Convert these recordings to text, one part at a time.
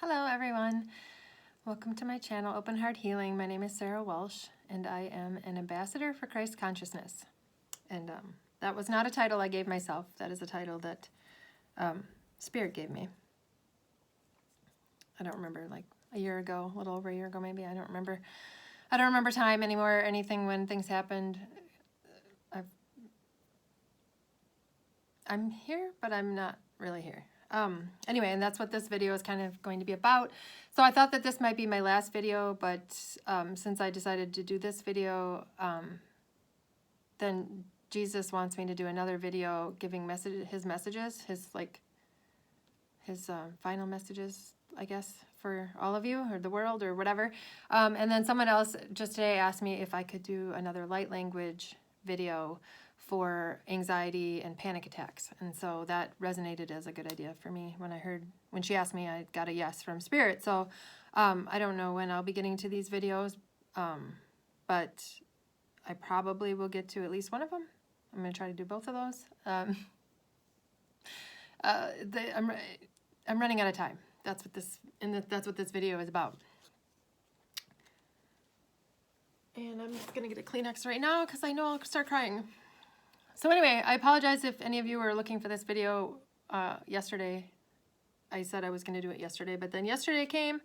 Hello everyone, welcome to my channel Open Heart Healing. My name is Sarah Welsh and I am an ambassador for Christ Consciousness. And that was not a title I gave myself. That is a title that Spirit gave me. I don't remember, like a year ago, a little over a year ago maybe. I don't remember time anymore or anything when things happened. I'm here, but I'm not really here. Anyway, and that's what this video is kind of going to be about. So I thought that this might be my last video, but since I decided to do this video, then Jesus wants me to do another video giving his messages, his final messages, I guess, for all of you or the world or whatever. And then someone else just today asked me if I could do another light language video for anxiety and panic attacks. And so that resonated as a good idea for me. When she asked me, I got a yes from Spirit. So I don't know when I'll be getting to these videos, but I probably will get to at least one of them. I'm going to try to do both of those. I'm running out of time. That's what this video is about. And I'm just going to get a Kleenex right now because I know I'll start crying. So anyway, I apologize if any of you were looking for this video yesterday. I said I was going to do it yesterday, but then yesterday came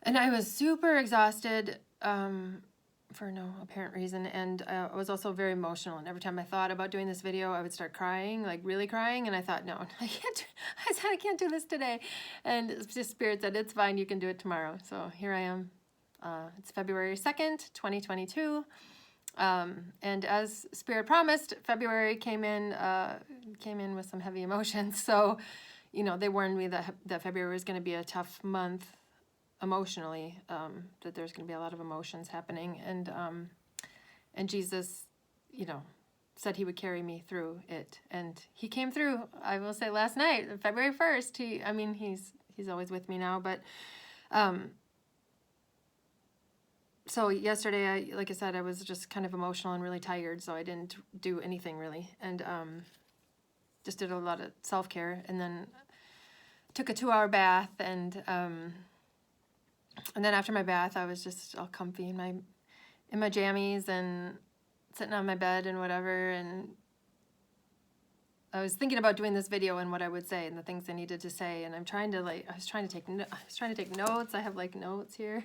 and I was super exhausted for no apparent reason, and I was also very emotional, and every time I thought about doing this video I would start crying, like really crying, and I thought, no, I said I can't do this today, and just Spirit said, it's fine, you can do it tomorrow. So here I am. It's February 2nd, 2022. And as Spirit promised, February came in with some heavy emotions. So, they warned me that February was going to be a tough month emotionally, that there's going to be a lot of emotions happening. And Jesus, said he would carry me through it. And he came through, I will say, last night, February 1st. He's always with me now, but, so yesterday, like I said, I was just kind of emotional and really tired, so I didn't do anything really, and just did a lot of self-care, and then took a 2-hour bath, and then after my bath, I was just all comfy in my jammies and sitting on my bed and whatever, and I was thinking about doing this video and what I would say and the things I needed to say, and I was trying to take notes. I have like notes here.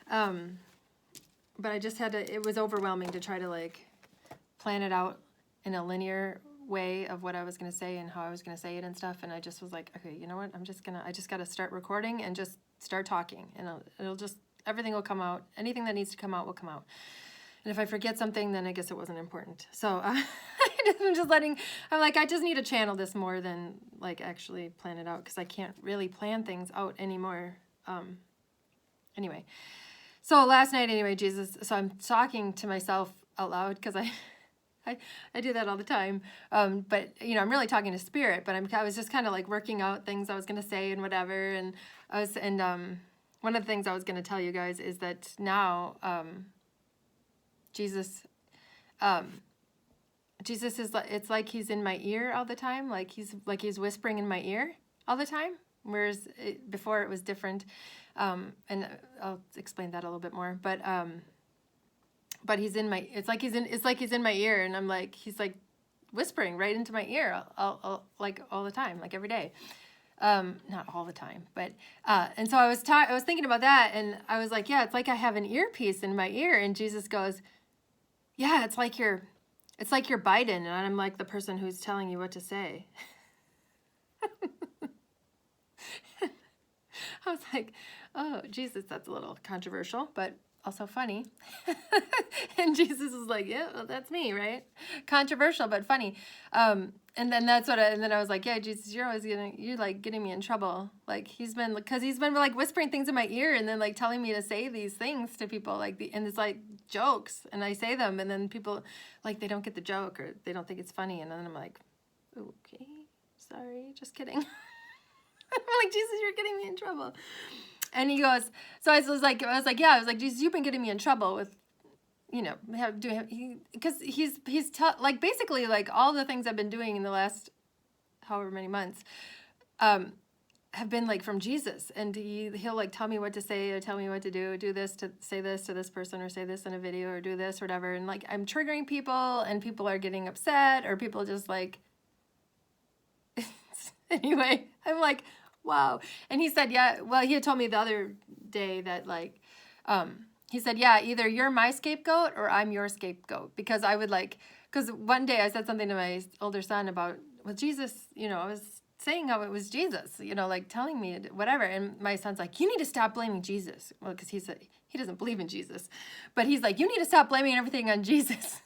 But I just had to, it was overwhelming to try to like plan it out in a linear way of what I was going to say and how I was going to say it and stuff. And I just was like, okay, you know what? I just got to start recording and just start talking, and everything will come out. Anything that needs to come out will come out. And if I forget something, then I guess it wasn't important. So I just need to channel this more than like actually plan it out, because I can't really plan things out anymore. Anyway. So last night, anyway, so I'm talking to myself out loud because I do that all the time. But, I'm really talking to Spirit, but I was just kind of like working out things I was going to say and whatever. And one of the things I was going to tell you guys is that now, Jesus is, it's like he's in my ear all the time. Like he's whispering in my ear all the time. Whereas before it was different. And I'll explain that a little bit more, but he's in my, it's like he's in my ear, and I'm like, he's like whispering right into my ear, like all the time, like every day. Not all the time, but, and so I was thinking about that, and I was like, yeah, it's like I have an earpiece in my ear, and Jesus goes, yeah, it's like you're Biden, and I'm like the person who's telling you what to say. I was like, oh, Jesus, that's a little controversial, but also funny. And Jesus was like, yeah, well, that's me, right? Controversial, but funny. And then and then I was like, yeah, Jesus, you're like getting me in trouble. Like because he's been like whispering things in my ear and then like telling me to say these things to people, and it's like jokes, and I say them, and then people like, they don't get the joke or they don't think it's funny. And then I'm like, okay, sorry, just kidding. I'm like, Jesus, you're getting me in trouble. And he goes, so I was like, Jesus, you've been getting me in trouble with, because he's like basically like all the things I've been doing in the last however many months, have been like from Jesus, and he'll like tell me what to say or tell me what to do this to say this to this person or say this in a video or do this or whatever. And like I'm triggering people and people are getting upset or people just like, anyway, I'm like, wow. And he said, yeah, well, he had told me the other day that like, he said, yeah, either you're my scapegoat or I'm your scapegoat. Because I would like, because one day I said something to my older son about, well, Jesus, you know, I was saying how it was Jesus, you know, like telling me whatever. And my son's like, you need to stop blaming Jesus. Well, because he doesn't believe in Jesus. But he's like, you need to stop blaming everything on Jesus.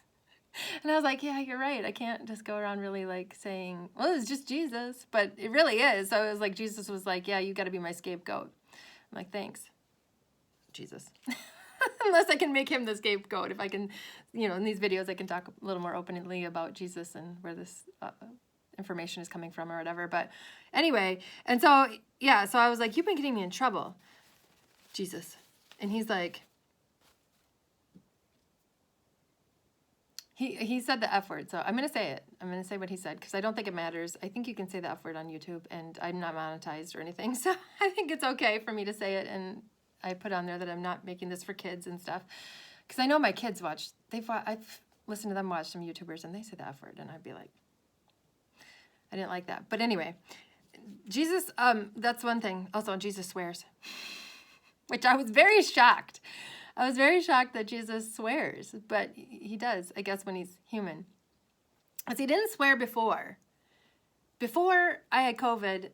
And I was like, yeah, you're right. I can't just go around really like saying, well, it's just Jesus. But it really is. So it was like, Jesus was like, yeah, you got to be my scapegoat. I'm like, thanks, Jesus. Unless I can make him the scapegoat. If I can, you know, in these videos, I can talk a little more openly about Jesus and where this information is coming from or whatever. But anyway, and so, yeah, so I was like, you've been getting me in trouble, Jesus. And he's like, he said the F word, so I'm going to say it. I'm going to say what he said, because I don't think it matters. I think you can say the F word on YouTube, and I'm not monetized or anything, so I think it's okay for me to say it, and I put on there that I'm not making this for kids and stuff, because I know my kids watch, I've listened to them watch some YouTubers, and they say the F word, and I'd be like, I didn't like that. But anyway, Jesus, that's one thing. Also, Jesus swears, which I was very shocked. I was very shocked that Jesus swears, but he does, I guess, when he's human. Because he didn't swear before. Before I had COVID,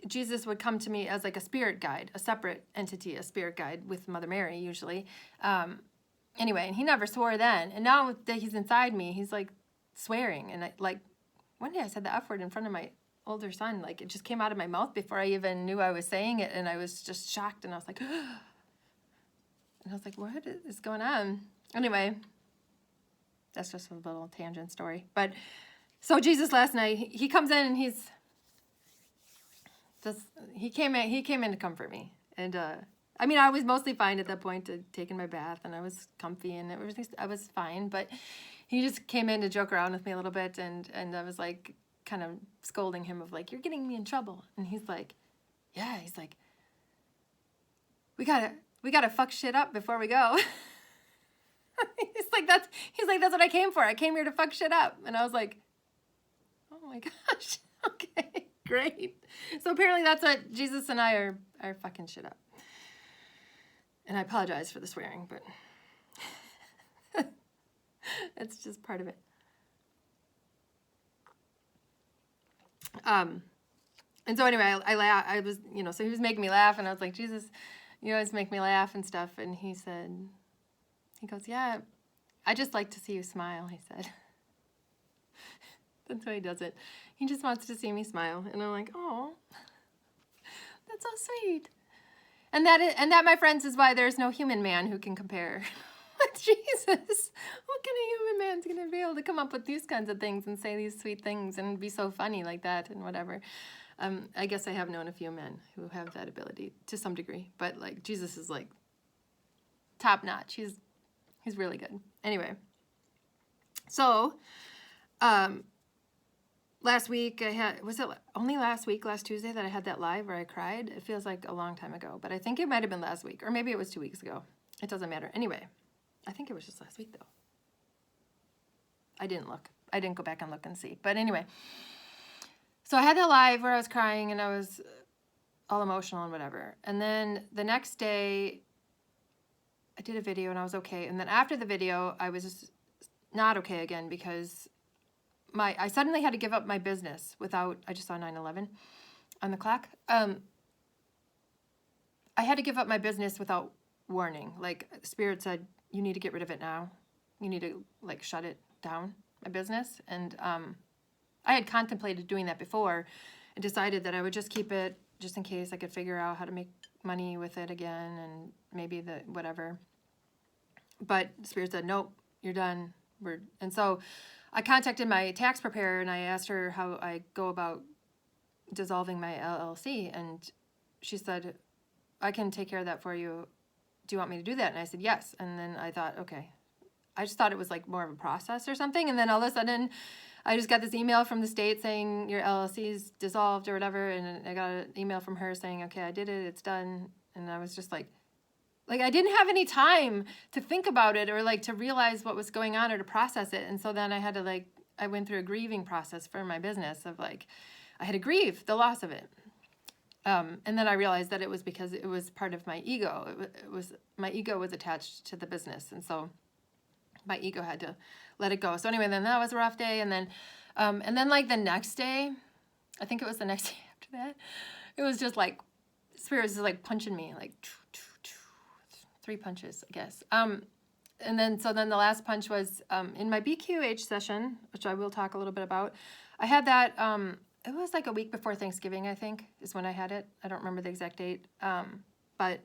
Jesus would come to me as like a spirit guide, a separate entity, a spirit guide with Mother Mary usually. Anyway, and he never swore then. And now that he's inside me, he's like swearing. And one day I said the F word in front of my older son. Like it just came out of my mouth before I even knew I was saying it. And I was just shocked. And I was like, and I was like, what is going on? Anyway, that's just a little tangent story. But so Jesus last night, he comes in and he came in to comfort me. And I mean, I was mostly fine at that point, taking my bath, and I was comfy and I was fine. But he just came in to joke around with me a little bit, and I was like kind of scolding him of like, you're getting me in trouble. And he's like, yeah, he's like, we gotta fuck shit up before we go. He's like, that's what I came for. I came here to fuck shit up. And I was like, oh my gosh, okay, great. So apparently that's what Jesus and I are fucking shit up. And I apologize for the swearing, but it's just part of it. And so anyway, I laugh. I was, you know, so he was making me laugh, and I was like, Jesus, you always make me laugh and stuff. And he goes, yeah, I just like to see you smile, he said. That's how he does it. He just wants to see me smile. And I'm like, oh, that's so sweet. And that, my friends, is why there's no human man who can compare with Jesus. What kind of human man's going to be able to come up with these kinds of things and say these sweet things and be so funny like that and whatever? I guess I have known a few men who have that ability to some degree, but like Jesus is like top notch. He's really good. Anyway, so last week was it only last Tuesday that I had that live where I cried? It feels like a long time ago, but I think it might have been last week, or maybe it was 2 weeks ago. It doesn't matter. Anyway, I think it was just last week though. I didn't look. I didn't go back and look and see. But anyway, so I had that live where I was crying and I was all emotional and whatever. And then the next day, I did a video and I was okay. And then after the video, I was not okay again because I suddenly had to give up my business without, I just saw 9/11 on the clock. I had to give up my business without warning. Like Spirit said, you need to get rid of it now. You need to like shut it down, my business. And I had contemplated doing that before and decided that I would just keep it just in case I could figure out how to make money with it again and maybe whatever. But Spirit said, nope, you're done. And so I contacted my tax preparer and I asked her how I go about dissolving my LLC. And she said, I can take care of that for you. Do you want me to do that? And I said, yes. And then I thought, okay. I just thought it was like more of a process or something. And then all of a sudden I just got this email from the state saying your LLC's dissolved or whatever, and I got an email from her saying, okay, I did it, it's done. And I was just like I didn't have any time to think about it or like to realize what was going on or to process it. And so then I had to I went through a grieving process for my business of I had to grieve the loss of it. And then I realized that it was because it was part of my ego. My ego was attached to the business. And so my ego had to let it go. So anyway, then that was a rough day. And then the next day, I think it was the next day after that, it was just Spirit was just punching me, 3 punches, I guess. And then the last punch was in my BQH session, which I will talk a little bit about. I had that, it was a week before Thanksgiving, I think, is when I had it. I don't remember the exact date. But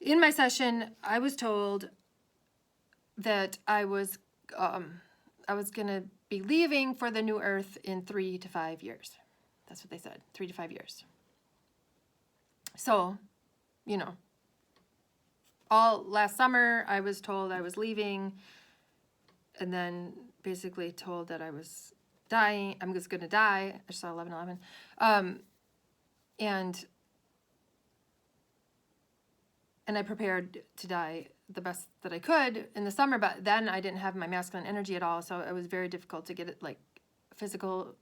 in my session, I was told that I was going to be leaving for the new earth in 3 to 5 years. That's what they said, 3 to 5 years. So, all last summer I was told I was leaving, and then basically told that I was dying. I'm just going to die. I saw 11/11. And I prepared to die the best that I could in the summer, but then I didn't have my masculine energy at all, so it was very difficult to get it physical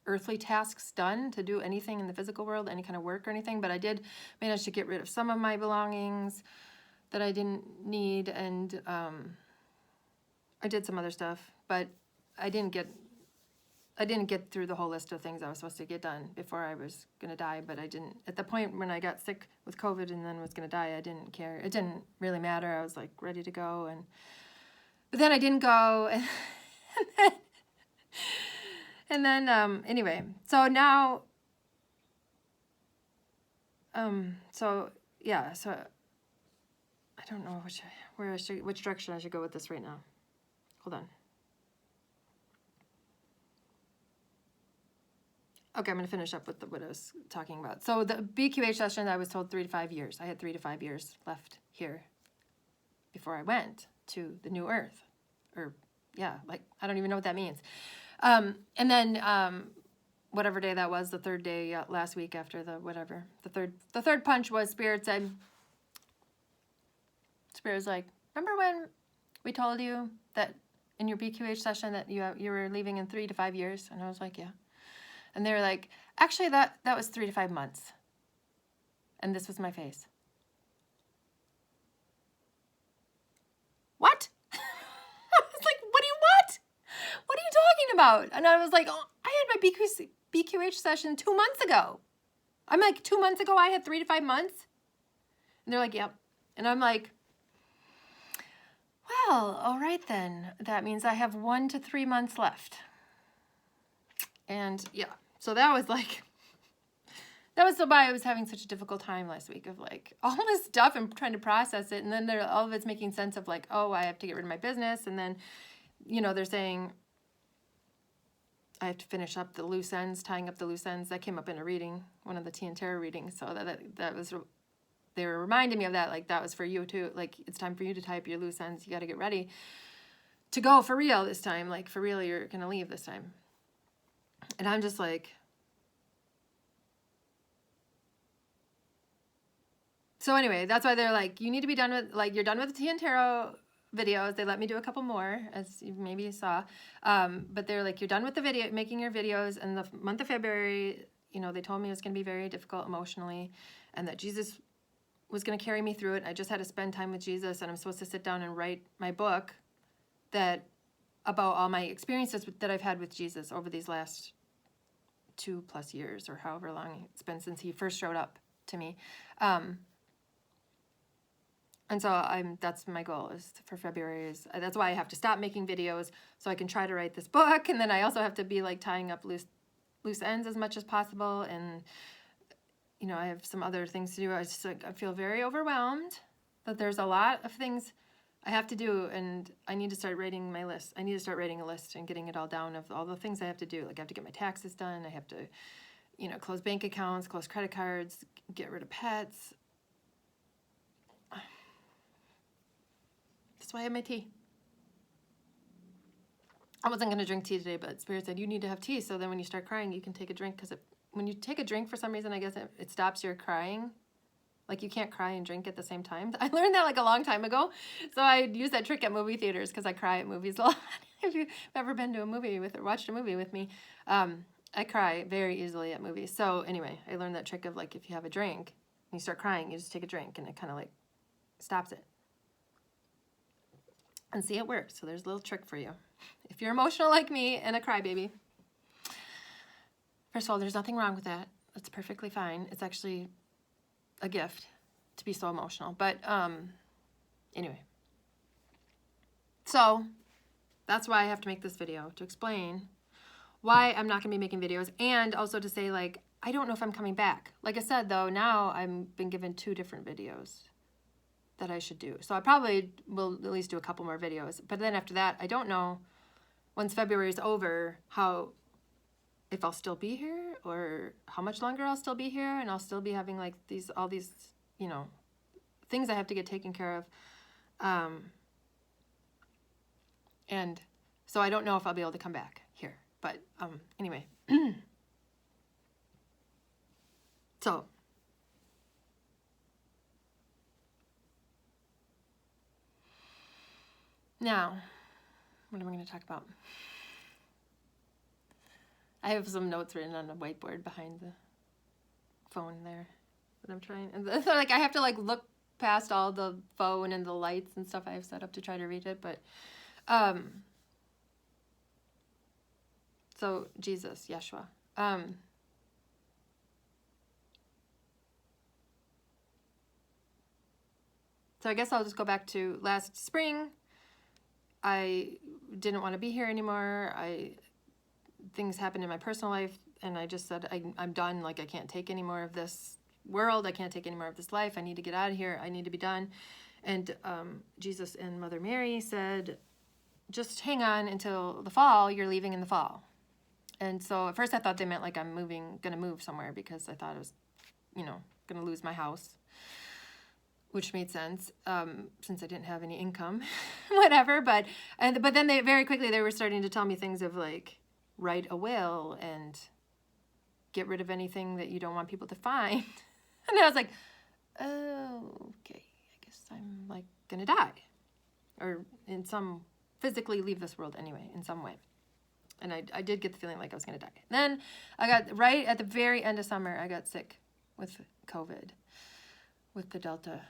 earthly tasks done, to do anything in the physical world, any kind of work or anything. But I did manage to get rid of some of my belongings that I didn't need, and I did some other stuff, but I didn't get through the whole list of things I was supposed to get done before I was going to die. But I didn't, at the point when I got sick with COVID and then was going to die, I didn't care. It didn't really matter. I was ready to go. But then I didn't go. And then anyway, so now, so I don't know which direction I should go with this right now. Hold on. Okay, I'm going to finish up with what I was talking about. So the BQH session, I was told 3 to 5 years. I had 3 to 5 years left here before I went to the new earth. Or, yeah, I don't even know what that means. And then whatever day that was, the third day last week after the third punch was Spirit was like, remember when we told you that in your BQH session that you were leaving in 3 to 5 years? And I was like, yeah. And they were like, actually, that was 3 to 5 months. And this was my face. What? I was like, what do you want? What are you talking about? And I was like, oh, I had my BQH session 2 months ago. I'm like, 2 months ago, I had 3 to 5 months? And they're like, yep. And I'm like, well, all right then. That means I have 1 to 3 months left. And yeah, so that was why I was having such a difficult time last week of all this stuff and trying to process it. And then all of it's making sense of oh, I have to get rid of my business. And then, they're saying I have to finish up the loose ends, tying up the loose ends. That came up in a reading, one of the Tea and Tarot readings. So that was, they were reminding me of that. That was for you too. It's time for you to tie up your loose ends. You got to get ready to go for real this time. For real, you're going to leave this time. And I'm just so anyway, that's why they're you need to be done with, you're done with the Tea and Tarot videos. They let me do a couple more, as you maybe saw. But they're you're done with the video, making your videos. And the month of February, they told me it was going to be very difficult emotionally, and that Jesus was going to carry me through it. I just had to spend time with Jesus, and I'm supposed to sit down and write my book about all my experiences that I've had with Jesus over these last 2+ years, or however long it's been since he first showed up to me. And so that's my goal is for February. That's why I have to stop making videos so I can try to write this book. And then I also have to be tying up loose ends as much as possible. And, I have some other things to do. I feel very overwhelmed that there's a lot of things I have to do, and I need to start writing my list. I need to start writing a list and getting it all down of all the things I have to do. I have to get my taxes done. I have to, close bank accounts, close credit cards, get rid of pets. That's why I have my tea. I wasn't going to drink tea today, but Spirit said, you need to have tea. So then when you start crying, you can take a drink. Because when you take a drink, for some reason, I guess it stops your crying. Like, you can't cry and drink at the same time. I learned that like a long time ago. So I use that trick at movie theaters because I cry at movies a lot. If you've ever been to a movie or watched a movie with me, I cry very easily at movies. So anyway, I learned that trick of like, if you have a drink and you start crying, you just take a drink and it kind of like stops it. And see, it works. So there's a little trick for you. If you're emotional like me and a crybaby, first of all, there's nothing wrong with that. That's perfectly fine. It's actually a gift to be so emotional. But anyway. So that's why I have to make this video, to explain why I'm not going to be making videos, and also to say, like, I don't know if I'm coming back. Like I said, though, now I've been given 2 different videos that I should do. So I probably will at least do a couple more videos. But then after that, I don't know, once February is over, if I'll still be here or how much longer I'll still be here, and I'll still be having like all these, you know, things I have to get taken care of. And so I don't know if I'll be able to come back here. But anyway. So now, what am I going to talk about? I have some notes written on a whiteboard behind the phone there that I'm trying. And so like I have to like look past all the phone and the lights and stuff I have set up to try to read it. But so Jesus, Yeshua. So I guess I'll just go back to last spring. I didn't want to be here anymore. Things happened in my personal life, and I just said, I'm done. Like, I can't take any more of this world. I can't take any more of this life. I need to get out of here. I need to be done. And Jesus and Mother Mary said, just hang on until the fall. You're leaving in the fall. And so at first I thought they meant like I'm gonna move somewhere, because I thought I was, gonna lose my house, which made sense, since I didn't have any income, whatever. But then very quickly they were starting to tell me things of like, write a will and get rid of anything that you don't want people to find. And I was like, oh, okay, I guess I'm like gonna die, or physically leave this world anyway, in some way. And I did get the feeling like I was gonna die. Then I got, right at the very end of summer, I got sick with COVID, with the Delta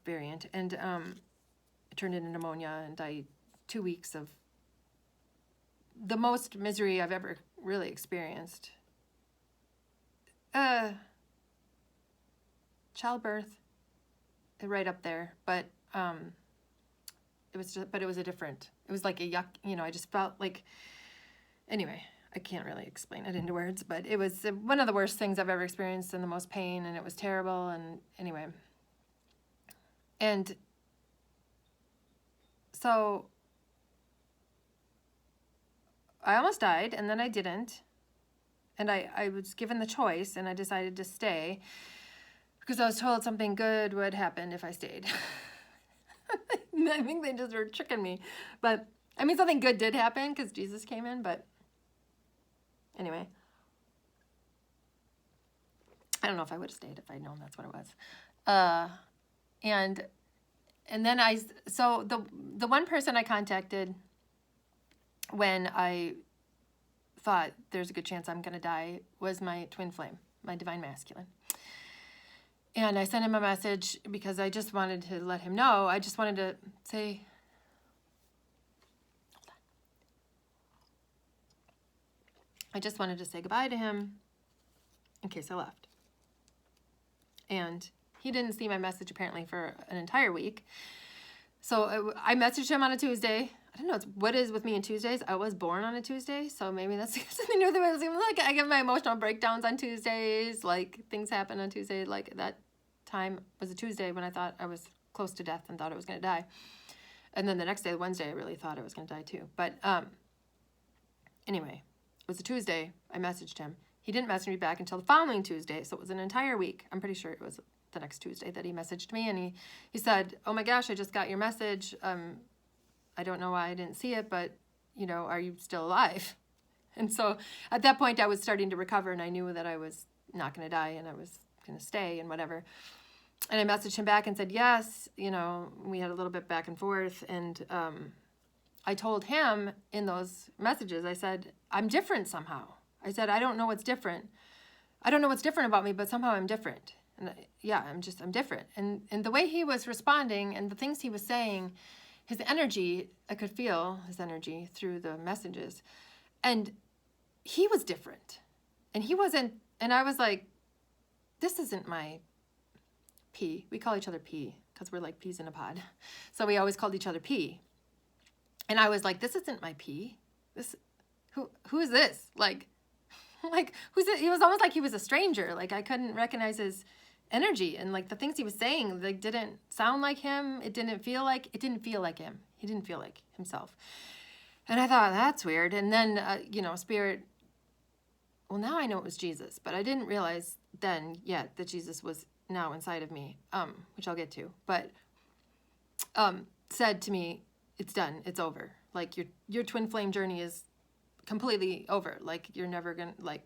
variant, and it turned into pneumonia, and I 2 weeks of the most misery I've ever really experienced. Childbirth, right up there, but it was like a yuck, I just felt like, anyway, I can't really explain it into words, but it was one of the worst things I've ever experienced, and the most pain, and it was terrible, and anyway. And so I almost died, and then I didn't. And I was given the choice, and I decided to stay because I was told something good would happen if I stayed. I think they just were tricking me. But, I mean, something good did happen because Jesus came in, but anyway. I don't know if I would have stayed if I'd known that's what it was. And then so the one person I contacted when I thought there's a good chance I'm going to die was my twin flame, my divine masculine. And I sent him a message because I just wanted to let him know. I just wanted to say, hold on. I just wanted to say goodbye to him in case I left. And he didn't see my message apparently for an entire week. So I messaged him on a Tuesday. I don't know what is with me and Tuesdays. I was born on a Tuesday, so maybe that's something to do with it. Like, I get my emotional breakdowns on Tuesdays. Like, things happen on Tuesday. Like, that time was a Tuesday when I thought I was close to death and thought I was going to die. And then the next day, Wednesday, I really thought I was going to die too. But anyway, it was a Tuesday. I messaged him. He didn't message me back until the following Tuesday, so it was an entire week. I'm pretty sure it was the next Tuesday that he messaged me, and he said, oh my gosh, I just got your message. I don't know why I didn't see it, but you know, are you still alive? And so at that point I was starting to recover, and I knew that I was not going to die and I was going to stay and whatever. And I messaged him back and said, yes, you know, we had a little bit back and forth. And I told him in those messages, I said, I'm different somehow. I said, I don't know what's different. I don't know what's different about me, but somehow I'm different. And yeah, I'm different. And the way he was responding and the things he was saying, his energy, I could feel his energy through the messages. And he was different. And he wasn't, and I was like, this isn't my P. We call each other P because we're like peas in a pod. So we always called each other P. And I was like, this isn't my P. Who is this? Like who's it? It was almost like he was a stranger. Like I couldn't recognize his energy, and like the things he was saying, like didn't sound like him. It didn't feel like him. He didn't feel like himself. And I thought, that's weird. And then, you know, Spirit, well, now I know it was Jesus, but I didn't realize then yet that Jesus was now inside of me, which I'll get to, but said to me, it's done, it's over. Like your twin flame journey is completely over. Like you're never gonna, like,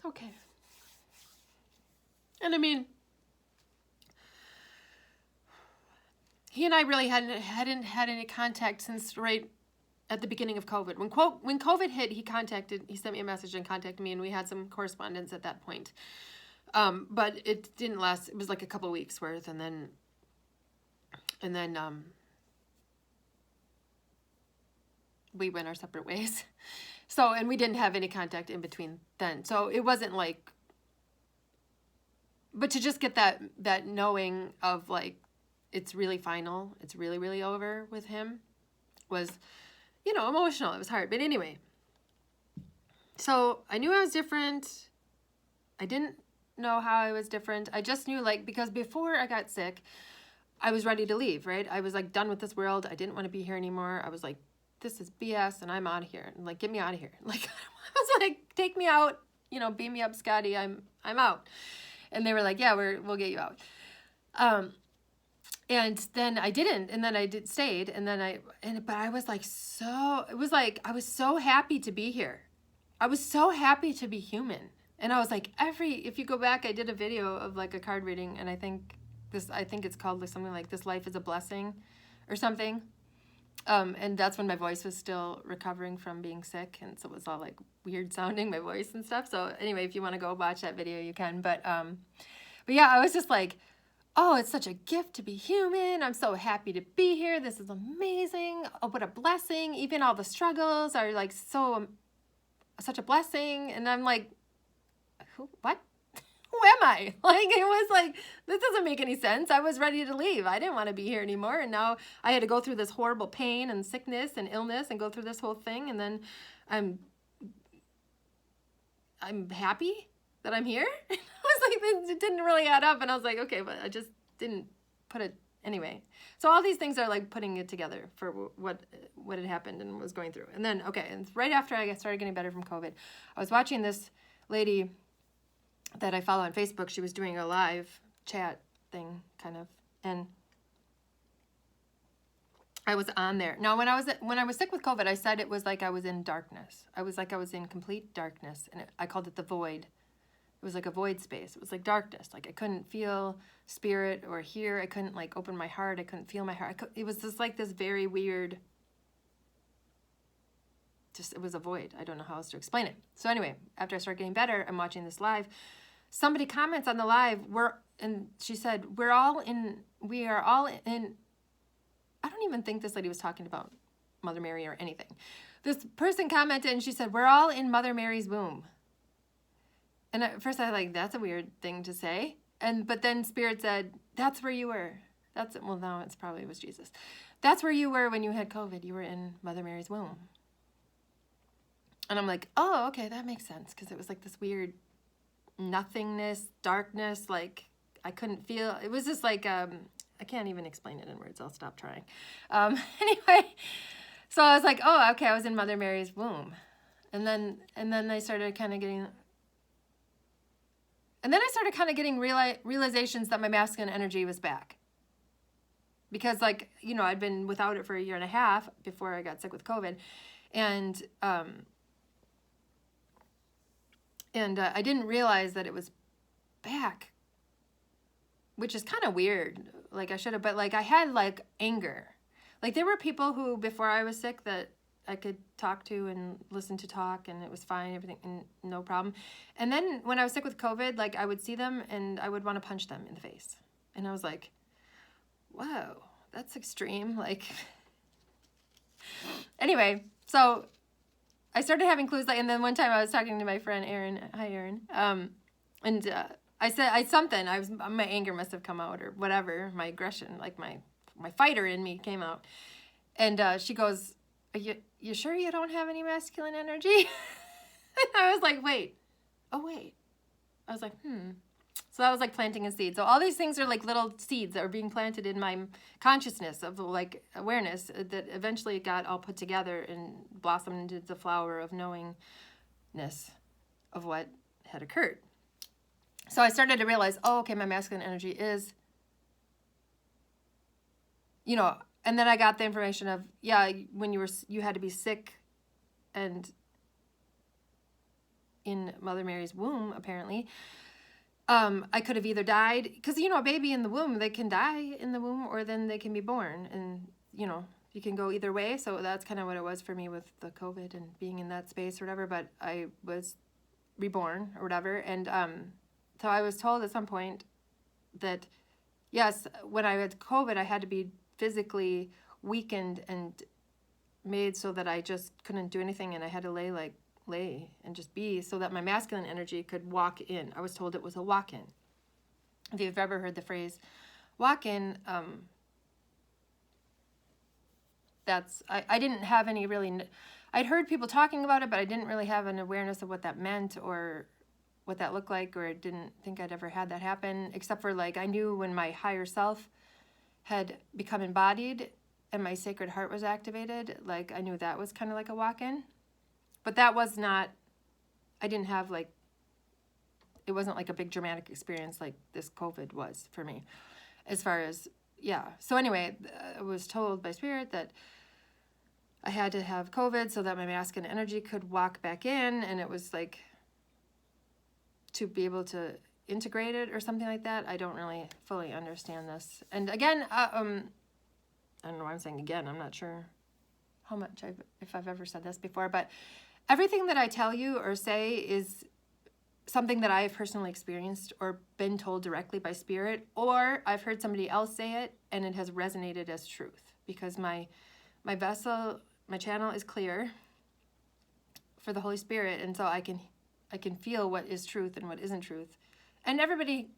okay. And I mean, he and I really hadn't had any contact since right at the beginning of COVID. When COVID hit, he sent me a message and contacted me, and we had some correspondence at that point. But it didn't last. It was like a couple weeks worth, and then we went our separate ways. So, and we didn't have any contact in between then. So it wasn't like, but to just get that knowing of like, it's really final, it's really, really over with him was, you know, emotional. It was hard. But anyway, so I knew I was different. I didn't know how I was different. I just knew, like, because before I got sick, I was ready to leave, right? I was like done with this world. I didn't want to be here anymore. I was like, this is BS and I'm out of here. And like, get me out of here. Like, I was like, take me out, you know, beam me up, Scotty. I'm out. And they were like, yeah, we'll get you out. And then I didn't, and then I stayed, and then but I was like, it was like, I was so happy to be here. I was so happy to be human. And I was like, if you go back, I did a video of like a card reading, and I think it's called like something like This Life is a Blessing or something. And that's when my voice was still recovering from being sick, and so it was all like weird sounding, my voice and stuff. So anyway, if you want to go watch that video, you can. But yeah, I was just like, oh, it's such a gift to be human. I'm so happy to be here. This is amazing. Oh, what a blessing. Even all the struggles are like such a blessing. And I'm like, what? Who am I? Like, it was like, this doesn't make any sense. I was ready to leave. I didn't want to be here anymore. And now I had to go through this horrible pain and sickness and illness and go through this whole thing. And then I'm happy that I'm here. I was like, it didn't really add up. And I was like, okay, but I just didn't put it anyway. So all these things are like putting it together for what had happened and was going through. And then, okay, and right after I started getting better from COVID, I was watching this lady that I follow on Facebook. She was doing a live chat thing, kind of, and I was on there. Now, when I was sick with COVID, I said it was like I was in darkness. I was in complete darkness, and I called it the void. It was like a void space. It was like darkness. Like I couldn't feel spirit or hear. I couldn't like open my heart. I couldn't feel my heart. It was just like this very weird. It was a void. I don't know how else to explain it. So anyway, after I started getting better, I'm watching this live. Somebody comments on the live, and she said, we are all in, I don't even think this lady was talking about Mother Mary or anything. This person commented and she said, we're all in Mother Mary's womb. And at first I was like, that's a weird thing to say. But then Spirit said, that's where you were. Well, now it probably was Jesus. That's where you were when you had COVID. You were in Mother Mary's womb. And I'm like, oh, okay, that makes sense. Because it was like this weird nothingness, darkness, like I couldn't feel. It was just like, I can't even explain it in words. I'll stop trying. Anyway, So I was like, oh, okay, I was in Mother Mary's womb. And then I started kind of getting, realizations that my masculine energy was back. Because like, you know, I'd been without it for 1.5 years before I got sick with COVID. And I didn't realize that it was back, which is kind of weird. Like I should have, but like I had like anger. Like there were people who before I was sick that I could talk to and listen to talk, and it was fine, everything, and no problem. And then when I was sick with COVID, like I would see them and I would want to punch them in the face. And I was like, whoa, that's extreme. Like, anyway, so I started having clues. Like, and then one time I was talking to my friend Erin. Hi, Erin. And I said something. My anger must have come out or whatever. My aggression, like my fighter in me, came out. And she goes, "Are you sure you don't have any masculine energy?" And I was like, wait. I was like, So that was like planting a seed. So all these things are like little seeds that are being planted in my consciousness of like awareness that eventually got all put together and blossomed into the flower of knowingness of what had occurred. So I started to realize, oh, okay, my masculine energy is, you know, and then I got the information of, yeah, when you had to be sick and in Mother Mary's womb, apparently, I could have either died, because, you know, a baby in the womb, they can die in the womb or then they can be born. And, you know, you can go either way. So that's kind of what it was for me with the COVID and being in that space or whatever. But I was reborn or whatever. And so I was told at some point that, yes, when I had COVID, I had to be physically weakened and made so that I just couldn't do anything. And I had to lay and just be so that my masculine energy could walk in. I was told it was a walk-in. If you've ever heard the phrase walk-in, I didn't have any really, I'd heard people talking about it, but I didn't really have an awareness of what that meant or what that looked like, or I didn't think I'd ever had that happen, except for like I knew when my higher self had become embodied and my sacred heart was activated, like I knew that was kind of like a walk-in. But that was not, I didn't have like, it wasn't like a big dramatic experience like this COVID was for me. As far as, yeah. So anyway, I was told by Spirit that I had to have COVID so that my masculine energy could walk back in, and it was like to be able to integrate it or something like that. I don't really fully understand this. And again, I don't know why I'm saying again. I'm not sure how much if I've ever said this before, but everything that I tell you or say is something that I have personally experienced or been told directly by Spirit, or I've heard somebody else say it and it has resonated as truth, because my vessel, my channel is clear for the Holy Spirit, and so I can feel what is truth and what isn't truth. And everybody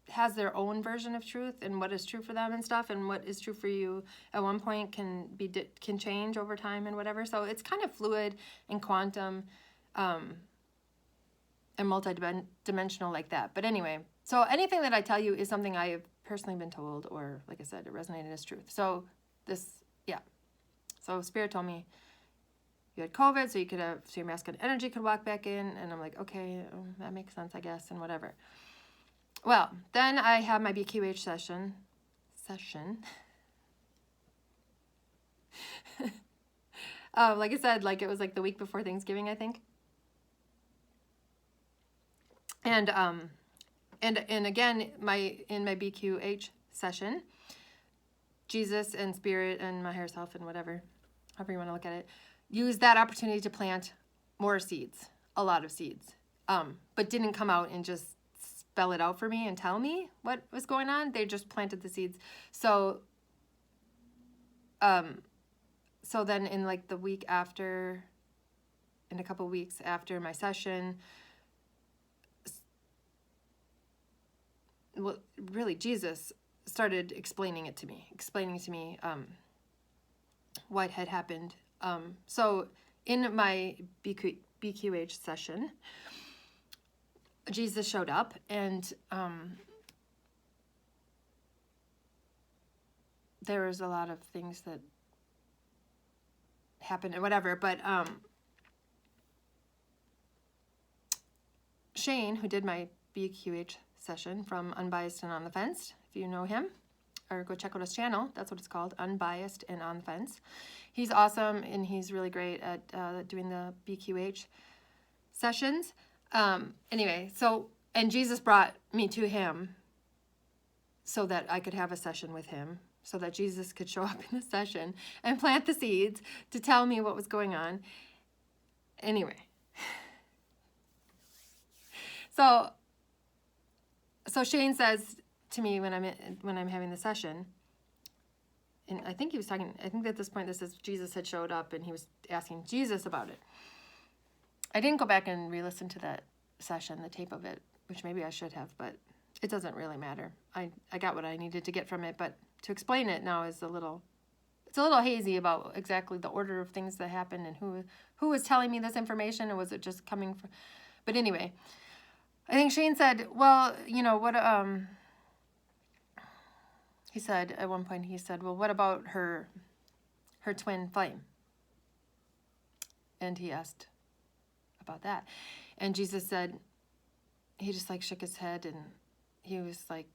has their own version of truth and what is true for them and stuff, and what is true for you at one point can change over time and whatever. So it's kind of fluid and quantum and multi-dimensional like that. But anyway, so anything that I tell you is something I have personally been told, or like I said, it resonated as truth. So so Spirit told me you had COVID, so so your masculine energy could walk back in, and I'm like, okay, that makes sense, I guess, and whatever. Well, then I had my BQH session. Like I said, like it was like the week before Thanksgiving, I think. And again, in my BQH session, Jesus and Spirit and my higher self and whatever, however you want to look at it, used that opportunity to plant more seeds, a lot of seeds, but didn't come out and just spell it out for me and tell me what was going on. They just planted the seeds. So then in like the week after, in a couple weeks after my session, well, really Jesus started explaining to me what had happened. So in my BQH session, Jesus showed up, and there was a lot of things that happened and whatever. But Shane, who did my BQH session from Unbiased and On the Fence, if you know him, or go check out his channel. That's what it's called, Unbiased and On the Fence. He's awesome, and he's really great at doing the BQH sessions. Anyway, so, and Jesus brought me to him so that I could have a session with him, so that Jesus could show up in the session and plant the seeds to tell me what was going on. Anyway. So Shane says to me when I'm having the session, and I think at this point this is Jesus had showed up and he was asking Jesus about it. I didn't go back and re-listen to that session, the tape of it, which maybe I should have, but it doesn't really matter. I got what I needed to get from it, but to explain it now is it's a little hazy about exactly the order of things that happened and who was telling me this information, or was it just coming from, but anyway, I think Shane said, well, you know, what, he said, at one point, he said, well, what about her twin flame? And he asked about that. And Jesus said, he just like shook his head, and he was like,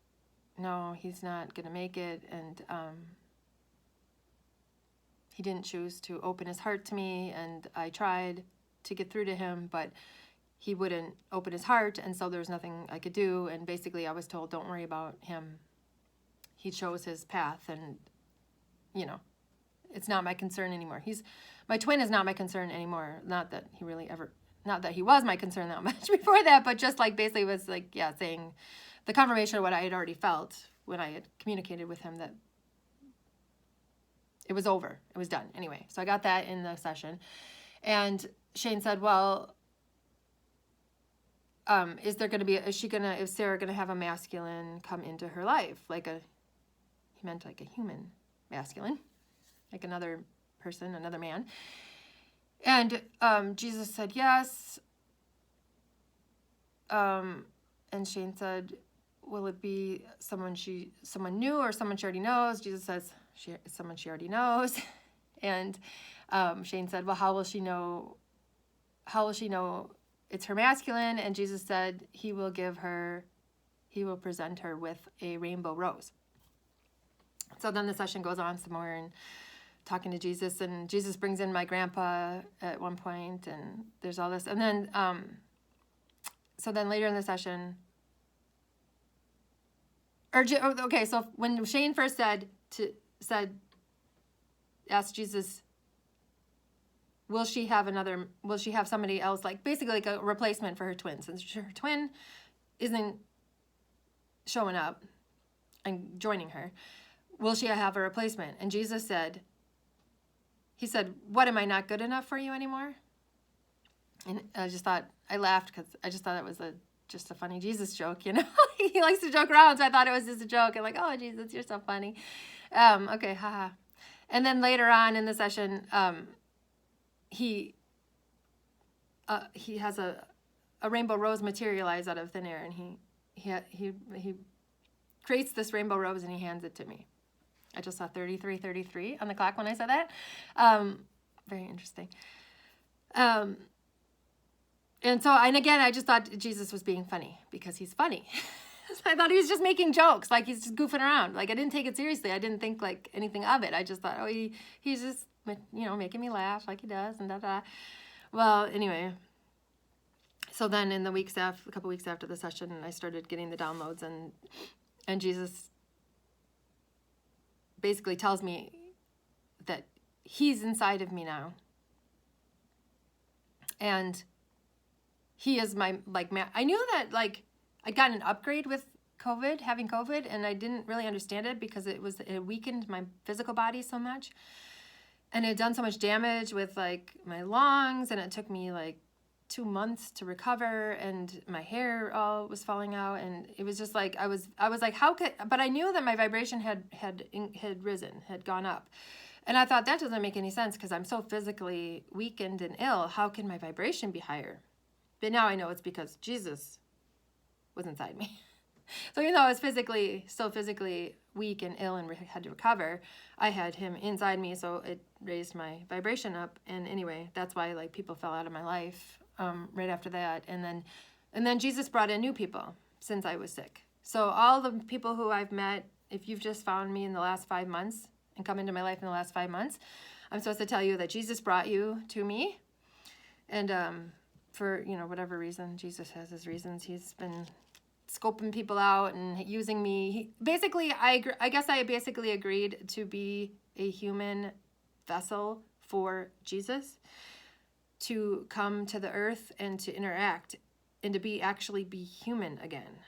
no, he's not going to make it. And he didn't choose to open his heart to me, and I tried to get through to him, but he wouldn't open his heart, and so there was nothing I could do. And basically I was told, don't worry about him. He chose his path, and, you know, it's not my concern anymore. My twin is not my concern anymore. Not that he was my concern that much before that, but just like basically was like, yeah, saying the confirmation of what I had already felt when I had communicated with him, that it was over. It was done. Anyway, so I got that in the session. And Shane said, well, is Sarah gonna have a masculine come into her life? He meant like a human masculine, like another person, another man. And Jesus said yes. And Shane said, will it be someone new or someone she already knows? Jesus says, someone she already knows. And Shane said, well, how will she know it's her masculine? And Jesus said he will present her with a rainbow rose. So then the session goes on some more, and talking to Jesus, and Jesus brings in my grandpa at one point, and there's all this. And then, so then later in the session, so when Shane first asked Jesus, will she have somebody else, like basically like a replacement for her twin, since her twin isn't showing up and joining her, will she have a replacement? And Jesus said, he said, what, am I not good enough for you anymore? And I laughed because I just thought it was just a funny Jesus joke, you know? He likes to joke around, so I thought it was just a joke. I'm like, oh, Jesus, you're so funny. Okay, haha. And then later on in the session, he has a rainbow rose materialize out of thin air, and he creates this rainbow rose and he hands it to me. I just saw 3333 on the clock when I said that. Very interesting. And again, I just thought Jesus was being funny because he's funny. I thought he was just making jokes, like he's just goofing around. Like I didn't take it seriously. I didn't think like anything of it. I just thought, oh, he's just, you know, making me laugh like he does and da-da. Well, anyway. So then in a couple weeks after the session, I started getting the downloads, and Jesus basically tells me that he's inside of me now. And he is my, I knew that, I got an upgrade with having COVID, and I didn't really understand it because it weakened my physical body so much. And it had done so much damage with, my lungs, and it took me, 2 months to recover, and my hair all was falling out, and it was just I was like, how could, but I knew that my vibration had risen, had gone up. And I thought, that doesn't make any sense because I'm so physically weakened and ill. How can my vibration be higher? But now I know it's because Jesus was inside me. So even though I was still physically weak and ill and had to recover, I had him inside me, so it raised my vibration up. And anyway, that's why like people fell out of my life right after that. And then Jesus brought in new people since I was sick. So all the people who I've met, if you've just found me in the last 5 months and come into my life in the last 5 months, I'm supposed to tell you that Jesus brought you to me. And for, whatever reason, Jesus has his reasons. He's been scoping people out and using me. I guess I basically agreed to be a human vessel for Jesus, to come to the earth and to interact and to actually be human again.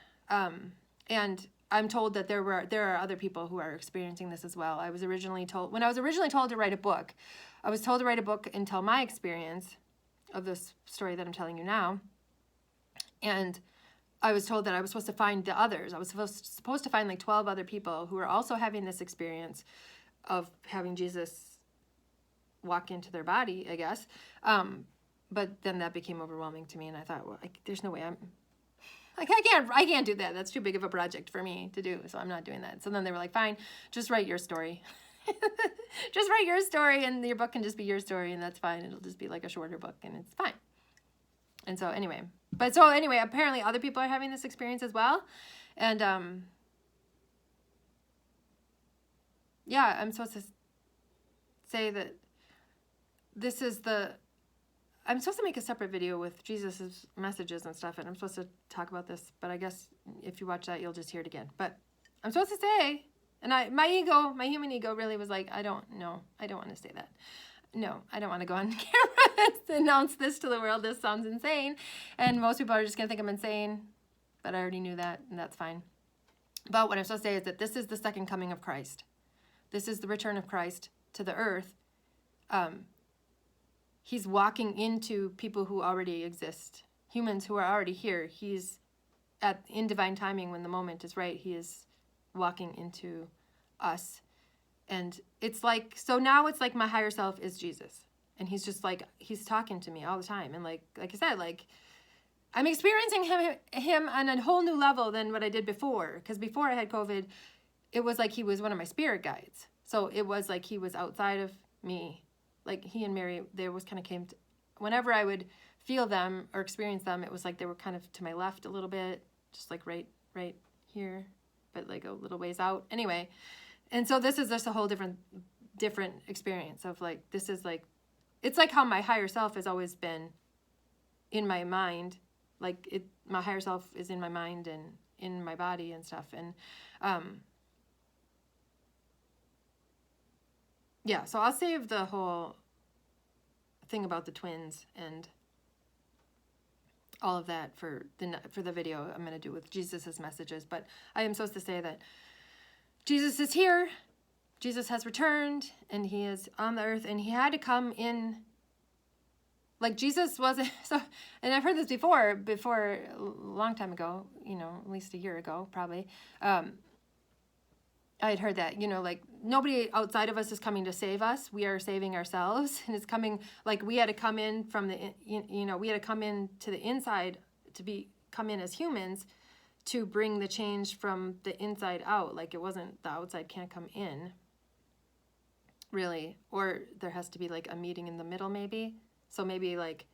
And I'm told that there are other people who are experiencing this as well. When I was originally told to write a book, I was told to write a book and tell my experience of this story that I'm telling you now. And I was told that I was supposed to find the others. I was supposed to find like 12 other people who are also having this experience of having Jesus walk into their body, I guess. But then that became overwhelming to me, and I thought, well, there's no way I can't do that. That's too big of a project for me to do, so I'm not doing that. So then they were like, fine, just write your story. Just write your story, and your book can just be your story, and that's fine. It'll just be like a shorter book, and it's fine. And so anyway, apparently other people are having this experience as well. And yeah, I'm supposed to say that I'm supposed to make a separate video with Jesus's messages and stuff, and I'm supposed to talk about this, but I guess if you watch that, you'll just hear it again. But I'm supposed to say, and my human ego really was like, I don't want to say that. No, I don't want to go on camera and announce this to the world. This sounds insane. And most people are just going to think I'm insane, but I already knew that, and that's fine. But what I'm supposed to say is that this is the second coming of Christ. This is the return of Christ to the earth. He's walking into people who already exist, humans who are already here. He's in divine timing, when the moment is right, he is walking into us. And it's like, so now it's like my higher self is Jesus. And he's just like, he's talking to me all the time. And like I said, like I'm experiencing him on a whole new level than what I did before. Because before I had COVID, it was like he was one of my spirit guides. So it was like he was outside of me. Like he and Mary, they always kind of whenever I would feel them or experience them, it was like they were kind of to my left a little bit, just like right here, but like a little ways out. Anyway, and so this is just a whole different experience of like, this is like, it's like how my higher self has always been in my mind. Like my higher self is in my mind and in my body and stuff. And yeah, so I'll save the whole thing about the twins and all of that for the video I'm going to do with Jesus's messages. But I am supposed to say that Jesus is here, Jesus has returned, and he is on the earth, and he had to come in. Like Jesus wasn't, so, and I've heard this before a long time ago, at least a year ago, probably. I had heard that, like nobody outside of us is coming to save us. We are saving ourselves. And it's coming, like we had to come in from we had to come in to the inside come in as humans to bring the change from the inside out. Like it wasn't, the outside can't come in, really. Or there has to be like a meeting in the middle maybe. So maybe like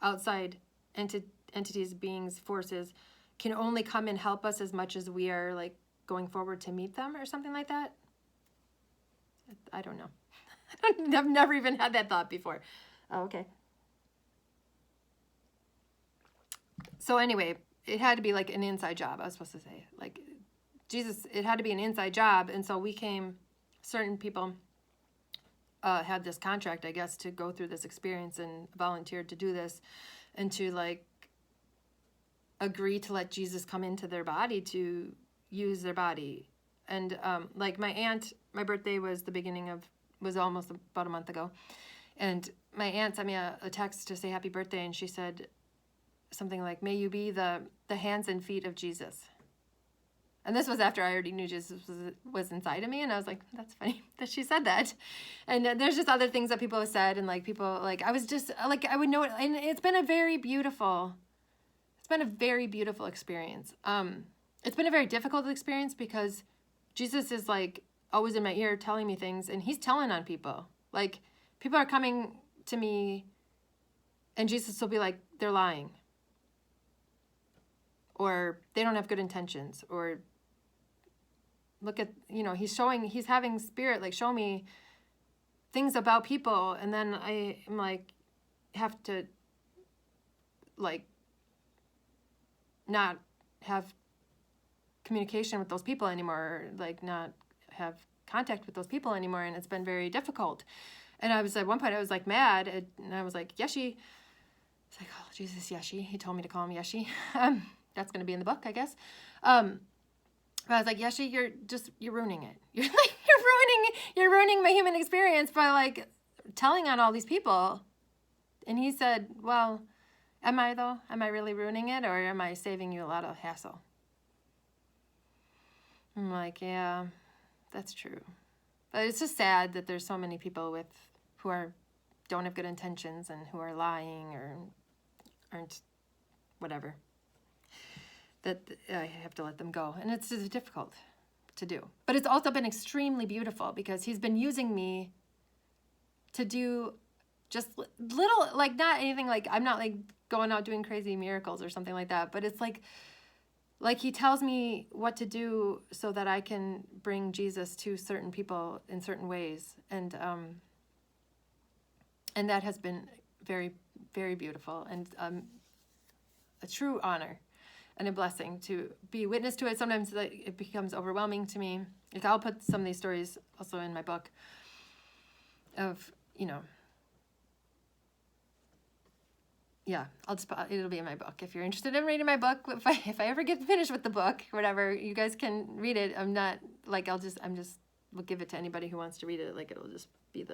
outside entities, beings, forces can only come and help us as much as we are like going forward to meet them or something like that. I don't know. I've never even had that thought before. Oh, okay. So anyway, it had to be like an inside job, I was supposed to say. Like Jesus, it had to be an inside job. And so certain people had this contract, I guess, to go through this experience and volunteered to do this and to like agree to let Jesus come into their body to use their body. And like my aunt, my birthday was almost about a month ago, and my aunt sent me a text to say happy birthday, and she said something like, may you be the hands and feet of Jesus. And this was after I already knew Jesus was inside of me, and I was like, that's funny that she said that. And there's just other things that people have said, and like people, like I was just like, I would know it, and it's been a very beautiful experience. it's been a very difficult experience because Jesus is like always in my ear telling me things, and he's telling on people. Like, people are coming to me and Jesus will be like, they're lying, or they don't have good intentions, or look at, he's having Spirit like show me things about people, and then I am like, have to like not have communication with those people anymore, or like not have contact with those people anymore, and it's been very difficult. And I was, at one point I was like mad, and I was like, Yeshi. It's like, oh Jesus, Yeshi. He told me to call him Yeshi. That's going to be in the book, I guess. But I was like, Yeshi, you're ruining it. You're ruining my human experience by like telling on all these people. And he said, well, am I though? Am I really ruining it, or am I saving you a lot of hassle? I'm like, yeah, that's true. But it's just sad that there's so many people who don't have good intentions, and who are lying or aren't whatever, that I have to let them go. And it's just difficult to do. But it's also been extremely beautiful because he's been using me to do just little, like not anything, like I'm not like going out doing crazy miracles or something like that, but it's like he tells me what to do so that I can bring Jesus to certain people in certain ways. And that has been very, very beautiful, and a true honor and a blessing to be witness to it. Sometimes it becomes overwhelming to me. Like, I'll put some of these stories also in my book of, yeah, it'll be in my book. If you're interested in reading my book, if I ever get finished with the book, whatever, you guys can read it. I'm not, like, we'll give it to anybody who wants to read it. Like, it'll just be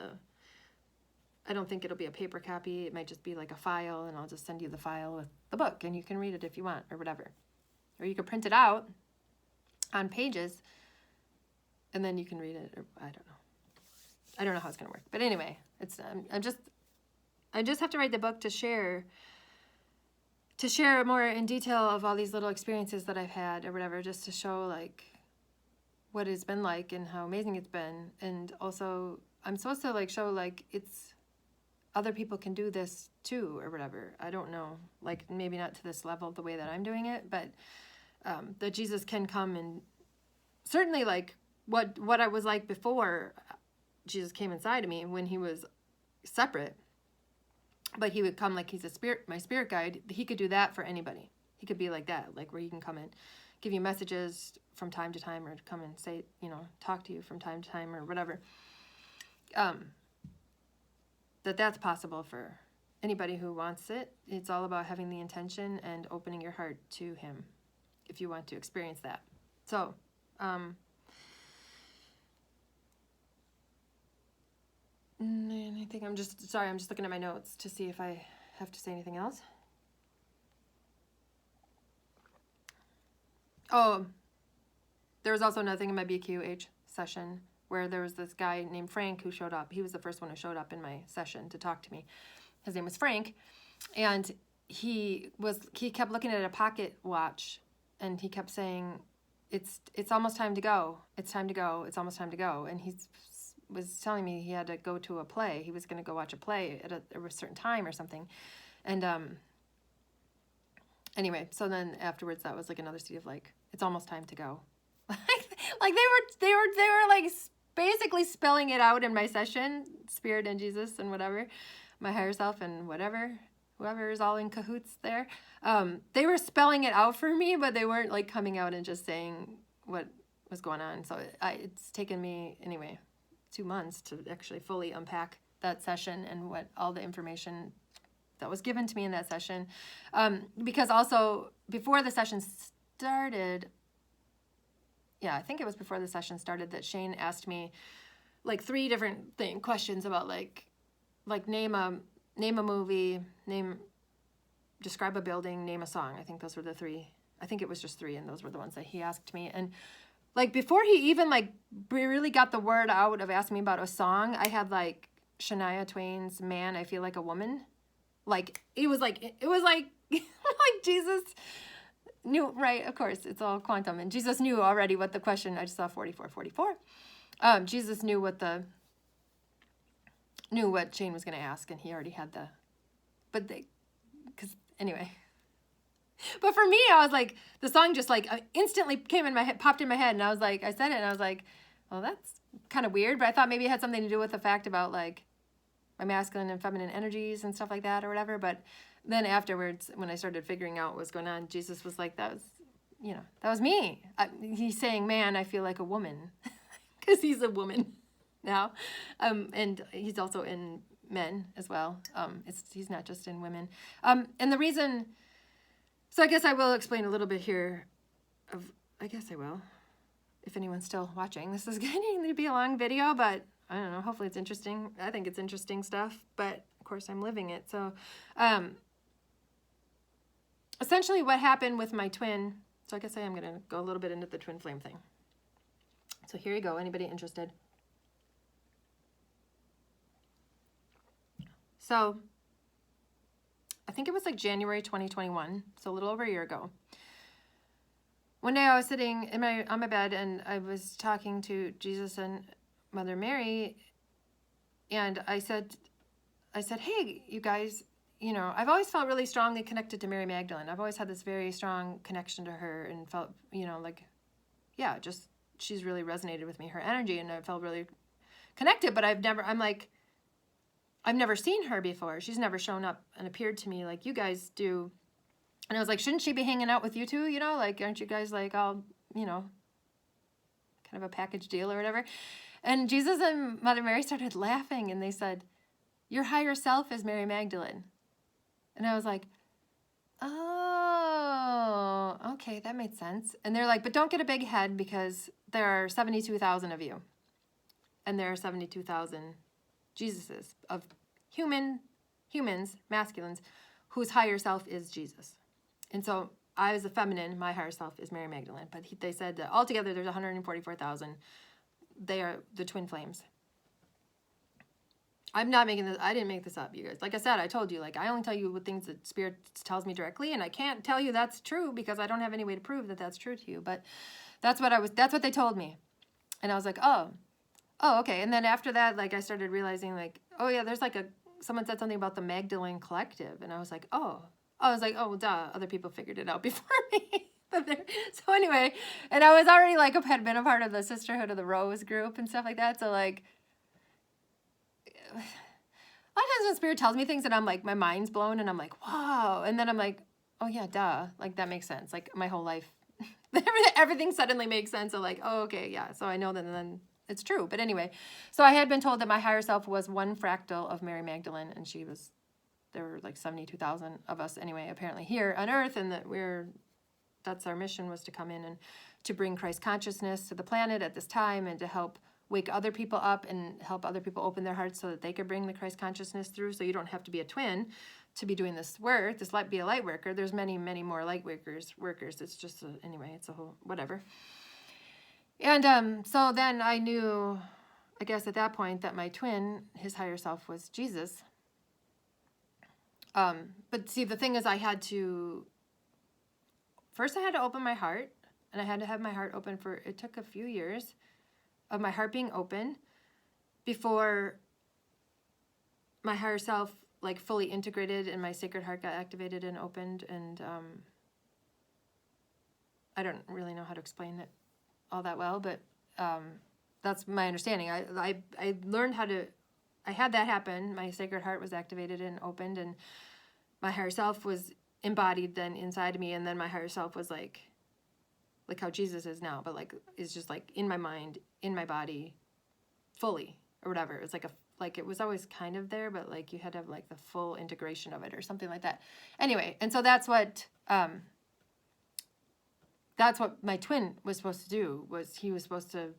I don't think it'll be a paper copy. It might just be like a file, and I'll just send you the file with the book, and you can read it if you want, or whatever. Or you can print it out on pages, and then you can read it, or I don't know. I don't know how it's going to work. But anyway, I just have to write the book to share more in detail of all these little experiences that I've had, or whatever, just to show like what it's been like and how amazing it's been. And also, I'm supposed to like show like it's other people can do this too, or whatever. I don't know, like maybe not to this level the way that I'm doing it, but that Jesus can come, and certainly like what I was like before Jesus came inside of me when he was separate, but he would come like he's my spirit guide. He could do that for anybody. He could be like that, like where he can come and give you messages from time to time, or come and say, talk to you from time to time, or whatever. That's possible for anybody who wants it. It's all about having the intention and opening your heart to him if you want to experience that. So, I think I'm just looking at my notes to see if I have to say anything else. Oh, there was also another thing in my BQH session where there was this guy named Frank who showed up. He was the first one who showed up in my session to talk to me. His name was Frank, and he kept looking at a pocket watch, and he kept saying, it's almost time to go. It's time to go. It's almost time to go. And he was telling me he had to go to a play. He was going to go watch a play at a certain time or something. And anyway, so then afterwards that was like another seed of like, it's almost time to go. Like they were like basically spelling it out in my session, Spirit and Jesus and whatever, my higher self and whoever is all in cahoots there. They were spelling it out for me, but they weren't like coming out and just saying what was going on. So it's taken me anyway 2 months to actually fully unpack that session and what all the information that was given to me in that session. Because also before the session started, I think it was before the session started that Shane asked me like 3 different questions about like name a movie, describe a building, name a song. I think those were the 3. I think it was just 3, and those were the ones that he asked me. And like before he even like really got the word out of asking me about a song, I had like Shania Twain's "Man, I Feel Like a Woman." Like it was like like Jesus knew, right, of course, it's all quantum. And Jesus knew already what the question, I just saw 44. Jesus knew what Shane was going to ask, and he already had anyway. But for me, I was like, the song just like instantly came in my head, popped in my head, and I was like, I said it, and I was like, well, that's kind of weird, but I thought maybe it had something to do with the fact about like my masculine and feminine energies and stuff like that or whatever. But then afterwards, when I started figuring out what was going on, Jesus was like, that was me. He's saying, man, I feel like a woman, because he's a woman now. And he's also in men as well. He's not just in women. And the reason, so I guess I will explain a little bit here I guess I will, if anyone's still watching. This is going to be a long video, but I don't know, hopefully it's interesting. I think it's interesting stuff, but of course I'm living it. So essentially what happened with my twin, so I guess I am going to go a little bit into the twin flame thing. So here you go, anybody interested? So I think it was like January 2021, so a little over a year ago. One day I was sitting on my bed, and I was talking to Jesus and Mother Mary, and I said, hey, you guys, I've always felt really strongly connected to Mary Magdalene. I've always had this very strong connection to her, and felt, just she's really resonated with me, her energy, and I felt really connected. But I've never seen her before. She's never shown up and appeared to me like you guys do. And I was like, shouldn't she be hanging out with you too? Like, aren't you guys like all, kind of a package deal or whatever? And Jesus and Mother Mary started laughing, and they said, your higher self is Mary Magdalene. And I was like, oh, okay, that made sense. And they're like, but don't get a big head, because there are 72,000 of you. And there are 72,000 Jesuses of humans, masculines, whose higher self is Jesus. And so I, as a feminine, my higher self is Mary Magdalene. But they said that altogether there's 144,000. They are the twin flames. I'm not making this, I didn't make this up, you guys. Like I said, I told you, like, I only tell you what things that Spirit tells me directly, and I can't tell you that's true because I don't have any way to prove that that's true to you. But that's what they told me. And I was like, oh, okay. And then after that, like, I started realizing, like, oh yeah, there's like someone said something about the Magdalene Collective, and I was like, oh, duh, other people figured it out before me. So anyway, and I was already like, had been a part of the Sisterhood of the Rose group and stuff like that. So like, a lot of times when Spirit tells me things and I'm like, my mind's blown and I'm like, wow. And then I'm like, oh yeah, duh. Like that makes sense. Like my whole life, everything suddenly makes sense. So like, oh, okay, yeah. So I know that, and then it's true. But anyway, so I had been told that my higher self was one fractal of Mary Magdalene, and there were like 72,000 of us anyway, apparently here on earth, and that that's our mission, was to come in and to bring Christ consciousness to the planet at this time, and to help wake other people up and help other people open their hearts so that they could bring the Christ consciousness through. So you don't have to be a twin to be doing this work, be a light worker. There's many, many more light workers. It's just, anyway, it's a whole, whatever. And so then I knew, I guess at that point, that my twin, his higher self, was Jesus. But see, the thing is, first I had to open my heart, and I had to have my heart open it took a few years of my heart being open before my higher self, like, fully integrated and my sacred heart got activated and opened. And I don't really know how to explain it all that well, but that's my understanding. I learned how to, I had that happen. My sacred heart was activated and opened, and my higher self was embodied then inside of me, and then my higher self was like how Jesus is now, but like is just like in my mind, in my body, fully, or whatever. It was like it was always kind of there, but like you had to have like the full integration of it or something like that. Anyway, and so that's what my twin was supposed to do. He was supposed to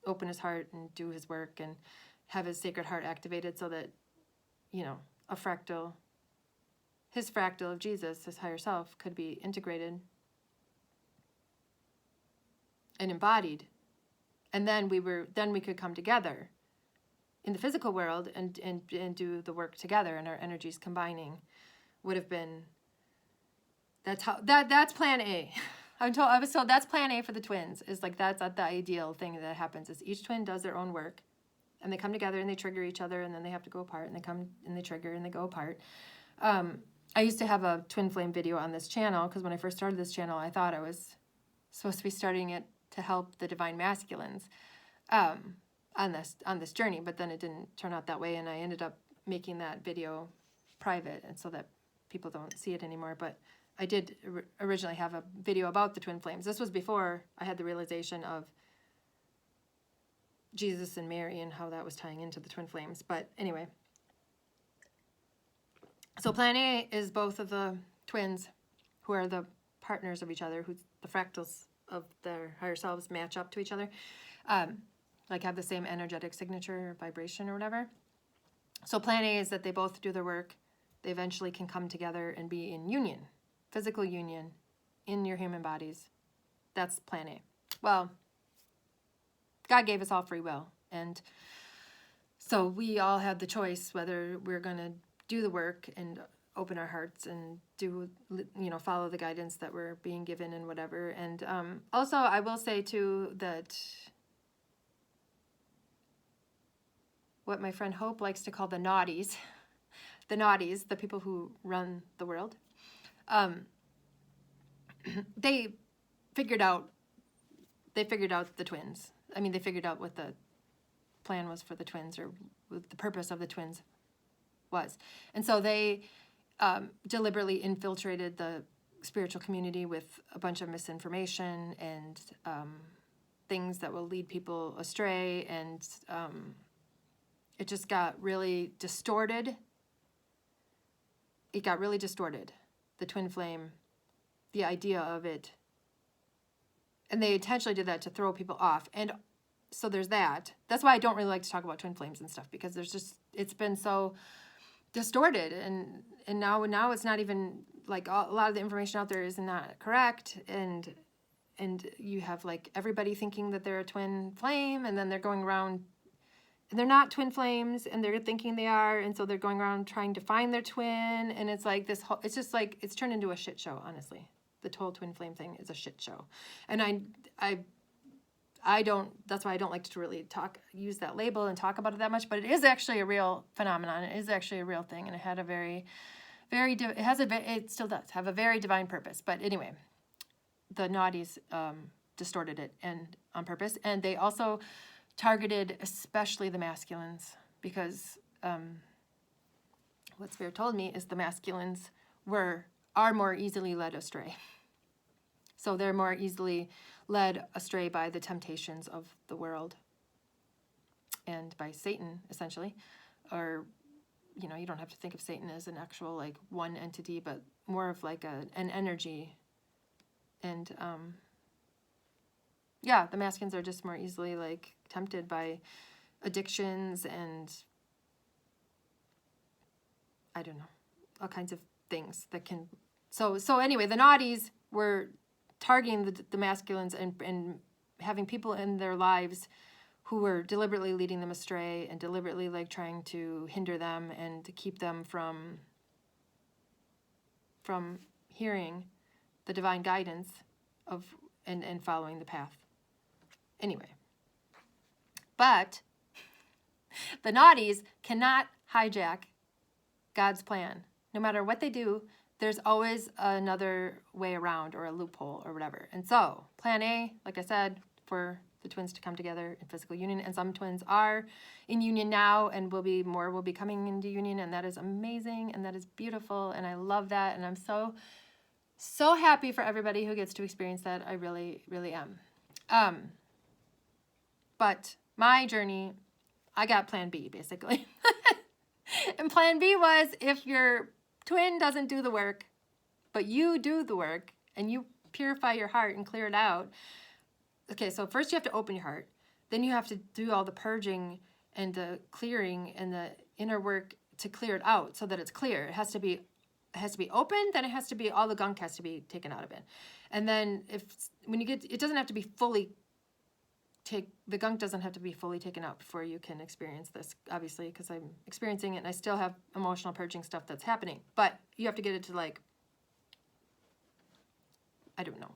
open his heart and do his work and have his sacred heart activated so that, his fractal of Jesus, his higher self, could be integrated and embodied. And then we could come together in the physical world and do the work together, and our energies combining would have been That's plan A. I was told that's plan A for the twins, is like that's the ideal thing that happens, is each twin does their own work and they come together and they trigger each other and then they have to go apart and they come and they trigger and they go apart. I used to have a twin flame video on this channel because when I first started this channel, I thought I was supposed to be starting it to help the divine masculines on this journey, but then it didn't turn out that way, and I ended up making that video private and so that people don't see it anymore. But I did originally have a video about the twin flames. This was before I had the realization of Jesus and Mary and how that was tying into the twin flames. But anyway, so plan A is both of the twins who are the partners of each other, who the fractals of their higher selves match up to each other, like have the same energetic signature or vibration or whatever. So plan A is that they both do their work. They eventually can come together and be in union, physical union, in your human bodies. That's plan A. Well, God gave us all free will, and so we all had the choice whether we're going to do the work and open our hearts and do, follow the guidance that we're being given and whatever. And also, I will say too that what my friend Hope likes to call the naughties, the people who run the world, they figured out the twins. I mean, they figured out what the plan was for the twins, or what the purpose of the twins was. And so they deliberately infiltrated the spiritual community with a bunch of misinformation and things that will lead people astray. And it just got really distorted. It got really distorted, the twin flame, the idea of it. And they intentionally did that to throw people off. And so there's that. That's why I don't really like to talk about twin flames and stuff, because it's been so distorted. And now it's not even, like, a lot of the information out there is not correct. And you have, like, everybody thinking that they're a twin flame, and then they're going around, and they're not twin flames, and they're thinking they are, and so they're going around trying to find their twin, and it's like this whole, it's just like, it's turned into a shit show, honestly. The whole twin flame thing is a shit show. And I don't, that's why I don't like to really use that label and talk about it that much, but it is actually a real phenomenon. It is actually a real thing, and it had a it still does have a very divine purpose. But anyway, the naughties distorted it and on purpose, and they also targeted especially the masculines, because what Spirit told me is the masculines are more easily led astray. So they're more easily led astray by the temptations of the world and by Satan, essentially. Or, you don't have to think of Satan as an actual, like, one entity, but more of like an energy. And the masculines are just more easily, like, tempted by addictions and, I don't know, all kinds of things that can. So anyway, the naughties were targeting the masculines and having people in their lives who were deliberately leading them astray and deliberately, like, trying to hinder them and to keep them from hearing the divine guidance of and following the path. Anyway, but the naughties cannot hijack God's plan. No matter what they do, there's always another way around, or a loophole, or whatever. And so, plan A, like I said, for the twins to come together in physical union, and some twins are in union now, and will be coming into union, and that is amazing, and that is beautiful, and I love that, and I'm so, so happy for everybody who gets to experience that. I really, really am. But my journey, I got plan B, basically. And plan B was, if your twin doesn't do the work, but you do the work, and you purify your heart and clear it out. Okay, so first you have to open your heart. Then you have to do all the purging and the clearing and the inner work to clear it out so that it's clear. It has to be open, then all the gunk has to be taken out of it. And then it doesn't have to be fully the gunk doesn't have to be fully taken out before you can experience this, obviously, because I'm experiencing it and I still have emotional purging stuff that's happening. But you have to get it to, like, I don't know.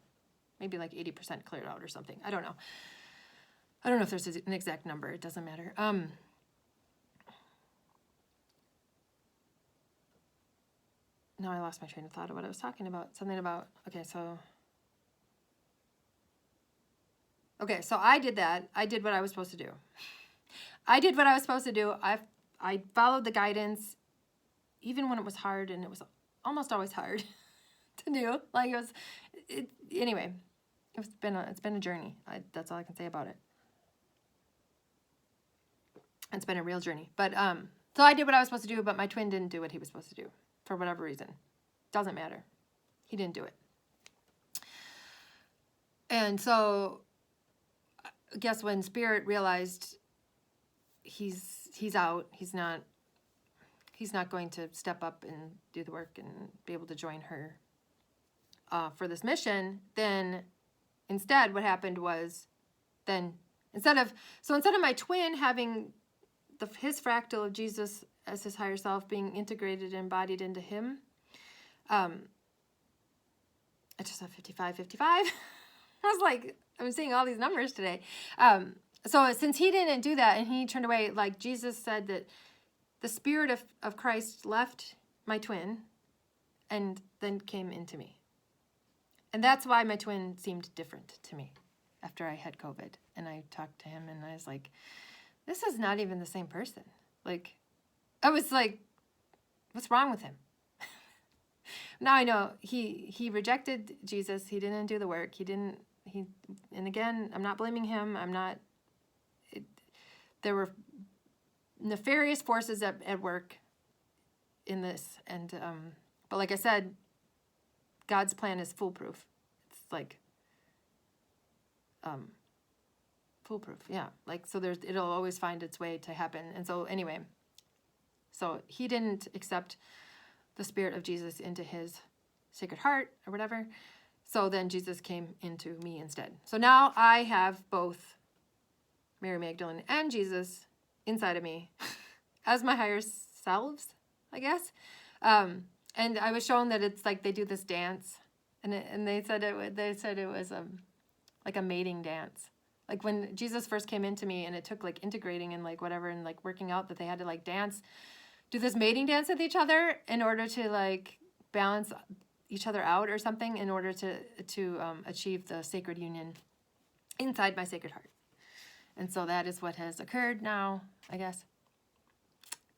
Maybe like 80% cleared out or something. I don't know. I don't know if there's an exact number. It doesn't matter. Now I lost my train of thought of what I was talking about. Something about, okay, so I did that. I did what I was supposed to do. I did what I was supposed to do. I followed the guidance, even when it was hard, and it was almost always hard to do. Like anyway, it's been a journey. That's all I can say about it. It's been a real journey. But so I did what I was supposed to do, but my twin didn't do what he was supposed to do for whatever reason. Doesn't matter. He didn't do it. And so I guess when Spirit realized he's out, he's not going to step up and do the work and be able to join her for this mission, then instead what happened was then instead of my twin having his fractal of Jesus as his higher self being integrated and embodied into him, I just have 55. I was like, I'm seeing all these numbers today. So since he didn't do that and he turned away, like Jesus said that the Spirit of Christ left my twin and then came into me. And that's why my twin seemed different to me after I had COVID. And I talked to him and I was like, this is not even the same person. Like, I was like, what's wrong with him? Now I know he rejected Jesus. He didn't do the work. And again, I'm not blaming him. There were nefarious forces at work in this. And, but like I said, God's plan is foolproof. It's like, foolproof. Yeah. Like, so it'll always find its way to happen. And so anyway, so he didn't accept the Spirit of Jesus into his Sacred Heart or whatever. So then Jesus came into me instead. So now I have both Mary Magdalene and Jesus inside of me as my higher selves, I guess. And I was shown that it's like they do this dance, and they said it was like a mating dance. Like when Jesus first came into me, and it took like integrating and like whatever and like working out, that they had to like do this mating dance with each other in order to like balance each other out or something, in order to achieve the sacred union inside my Sacred Heart. And so that is what has occurred now, I guess,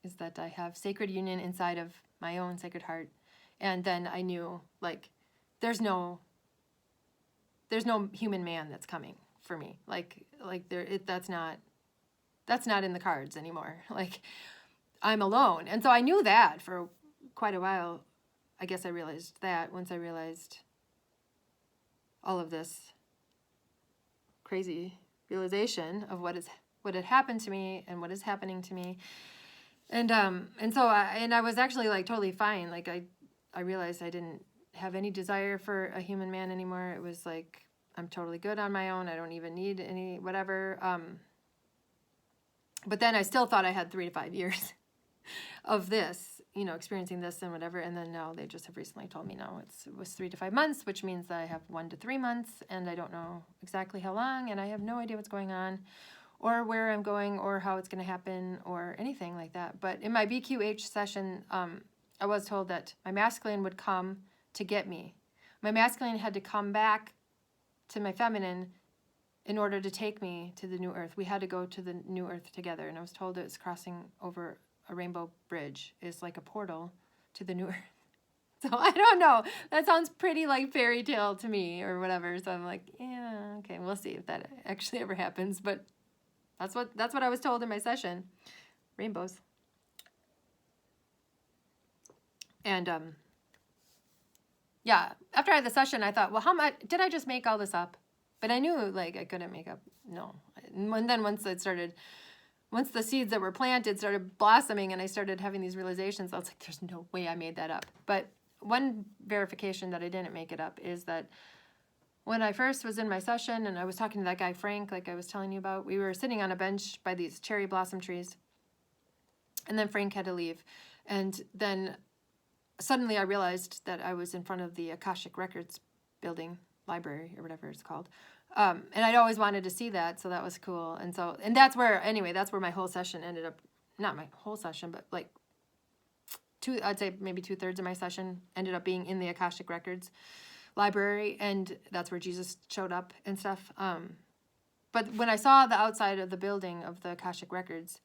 is that I have sacred union inside of my own Sacred Heart. And then I knew, like, there's no human man that's coming for me. That's not in the cards anymore. Like, I'm alone. And so I knew that for quite a while. I guess I realized that once I realized all of this crazy realization of what had happened to me and what is happening to me. And so I was actually like totally fine. Like I realized I didn't have any desire for a human man anymore. It was like, I'm totally good on my own. I don't even need any whatever. But then I still thought I had 3 to 5 years of this, experiencing this and whatever. And then now they just have recently told me no, it was 3 to 5 months, which means that I have 1 to 3 months, and I don't know exactly how long, and I have no idea what's going on or where I'm going or how it's going to happen or anything like that. But in my BQH session, I was told that my masculine would come to get me. My masculine had to come back to my feminine in order to take me to the new earth. We had to go to the new earth together, and I was told it was crossing over a rainbow bridge. Is like a portal to the new earth. So I don't know. That sounds pretty like fairy tale to me or whatever. So I'm like, yeah, okay, we'll see if that actually ever happens. But that's what I was told in my session. Rainbows. And yeah, after I had the session, I thought, well, how much did I just make all this up? But I knew like I couldn't make up. No. And then once the seeds that were planted started blossoming and I started having these realizations, I was like, there's no way I made that up. But one verification that I didn't make it up is that when I first was in my session and I was talking to that guy, Frank, like I was telling you about, we were sitting on a bench by these cherry blossom trees. And then Frank had to leave. And then suddenly I realized that I was in front of the Akashic Records building. library or whatever it's called. And I'd always wanted to see that, so that was cool. And that's where, anyway, that's where my whole session ended up, not my whole session, but like I'd say maybe 2/3 of my session ended up being in the Akashic Records library, and that's where Jesus showed up and stuff. But when I saw the outside of the building of the Akashic Records,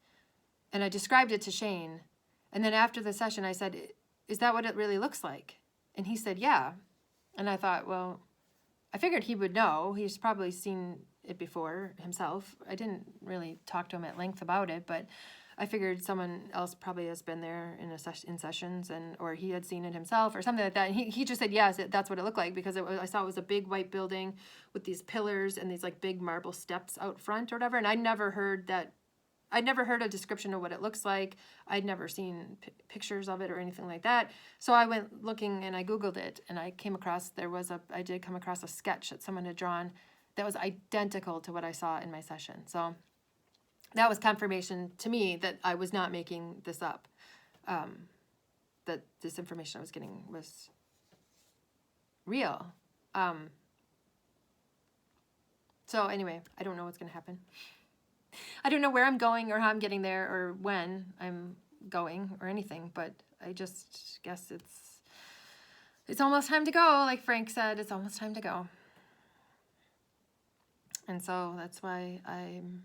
and I described it to Shane, and then after the session I said, is that what it really looks like? And he said, yeah. And I thought, well, I figured he would know. He's probably seen it before himself. I didn't really talk to him at length about it, but I figured someone else probably has been there in sessions, or he had seen it himself or something like that. And he just said, yes, that's what it looked like, because I saw it was a big white building with these pillars and these like big marble steps out front or whatever. And I'd never heard a description of what it looks like. I'd never seen pictures of it or anything like that. So I went looking and I Googled it, and I did come across a sketch that someone had drawn that was identical to what I saw in my session. So that was confirmation to me that I was not making this up, that this information I was getting was real. So anyway, I don't know what's going to happen. I don't know where I'm going or how I'm getting there or when I'm going or anything, but I just guess it's almost time to go. Like Frank said, it's almost time to go. And so that's why I'm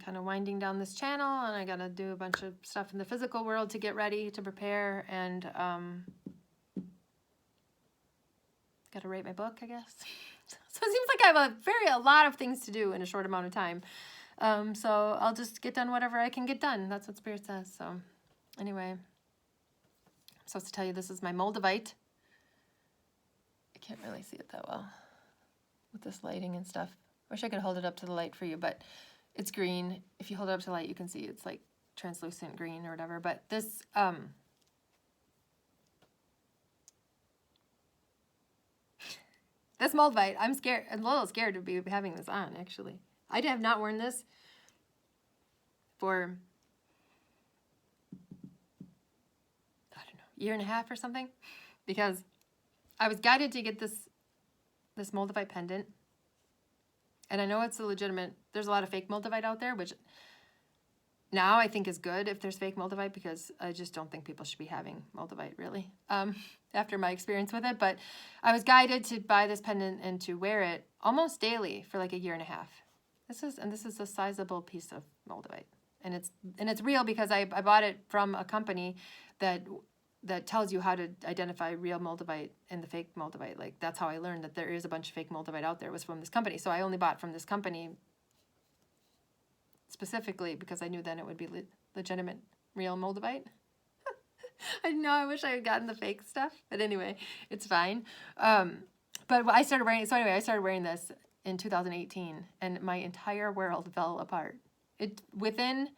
kind of winding down this channel, and I got to do a bunch of stuff in the physical world to get ready, to prepare, and got to write my book, I guess. So it seems like I have a lot of things to do in a short amount of time. So I'll just get done whatever I can get done. That's what Spirit says. So anyway, I'm supposed to tell you this is my Moldavite. I can't really see it that well with this lighting and stuff. Wish I could hold it up to the light for you, but it's green. If you hold it up to the light, you can see it's like translucent green or whatever. But this, this Moldavite, I'm a little scared to be having this on, actually. I have not worn this for, I don't know, year and a half or something, because I was guided to get this Moldavite pendant. And I know it's a legitimate, there's a lot of fake Moldavite out there, which now I think is good if there's fake Moldavite, because I just don't think people should be having Moldavite, really, after my experience with it. But I was guided to buy this pendant and to wear it almost daily for like a year and a half. This is a sizable piece of Moldavite. And it's real, because I bought it from a company that tells you how to identify real Moldavite and the fake Moldavite. Like, that's how I learned that there is a bunch of fake Moldavite out there, was from this company. So I only bought from this company specifically because I knew then it would be legitimate, real Moldavite. I know, I wish I had gotten the fake stuff, but anyway, it's fine. But I started wearing this in 2018, and my entire world fell apart. Within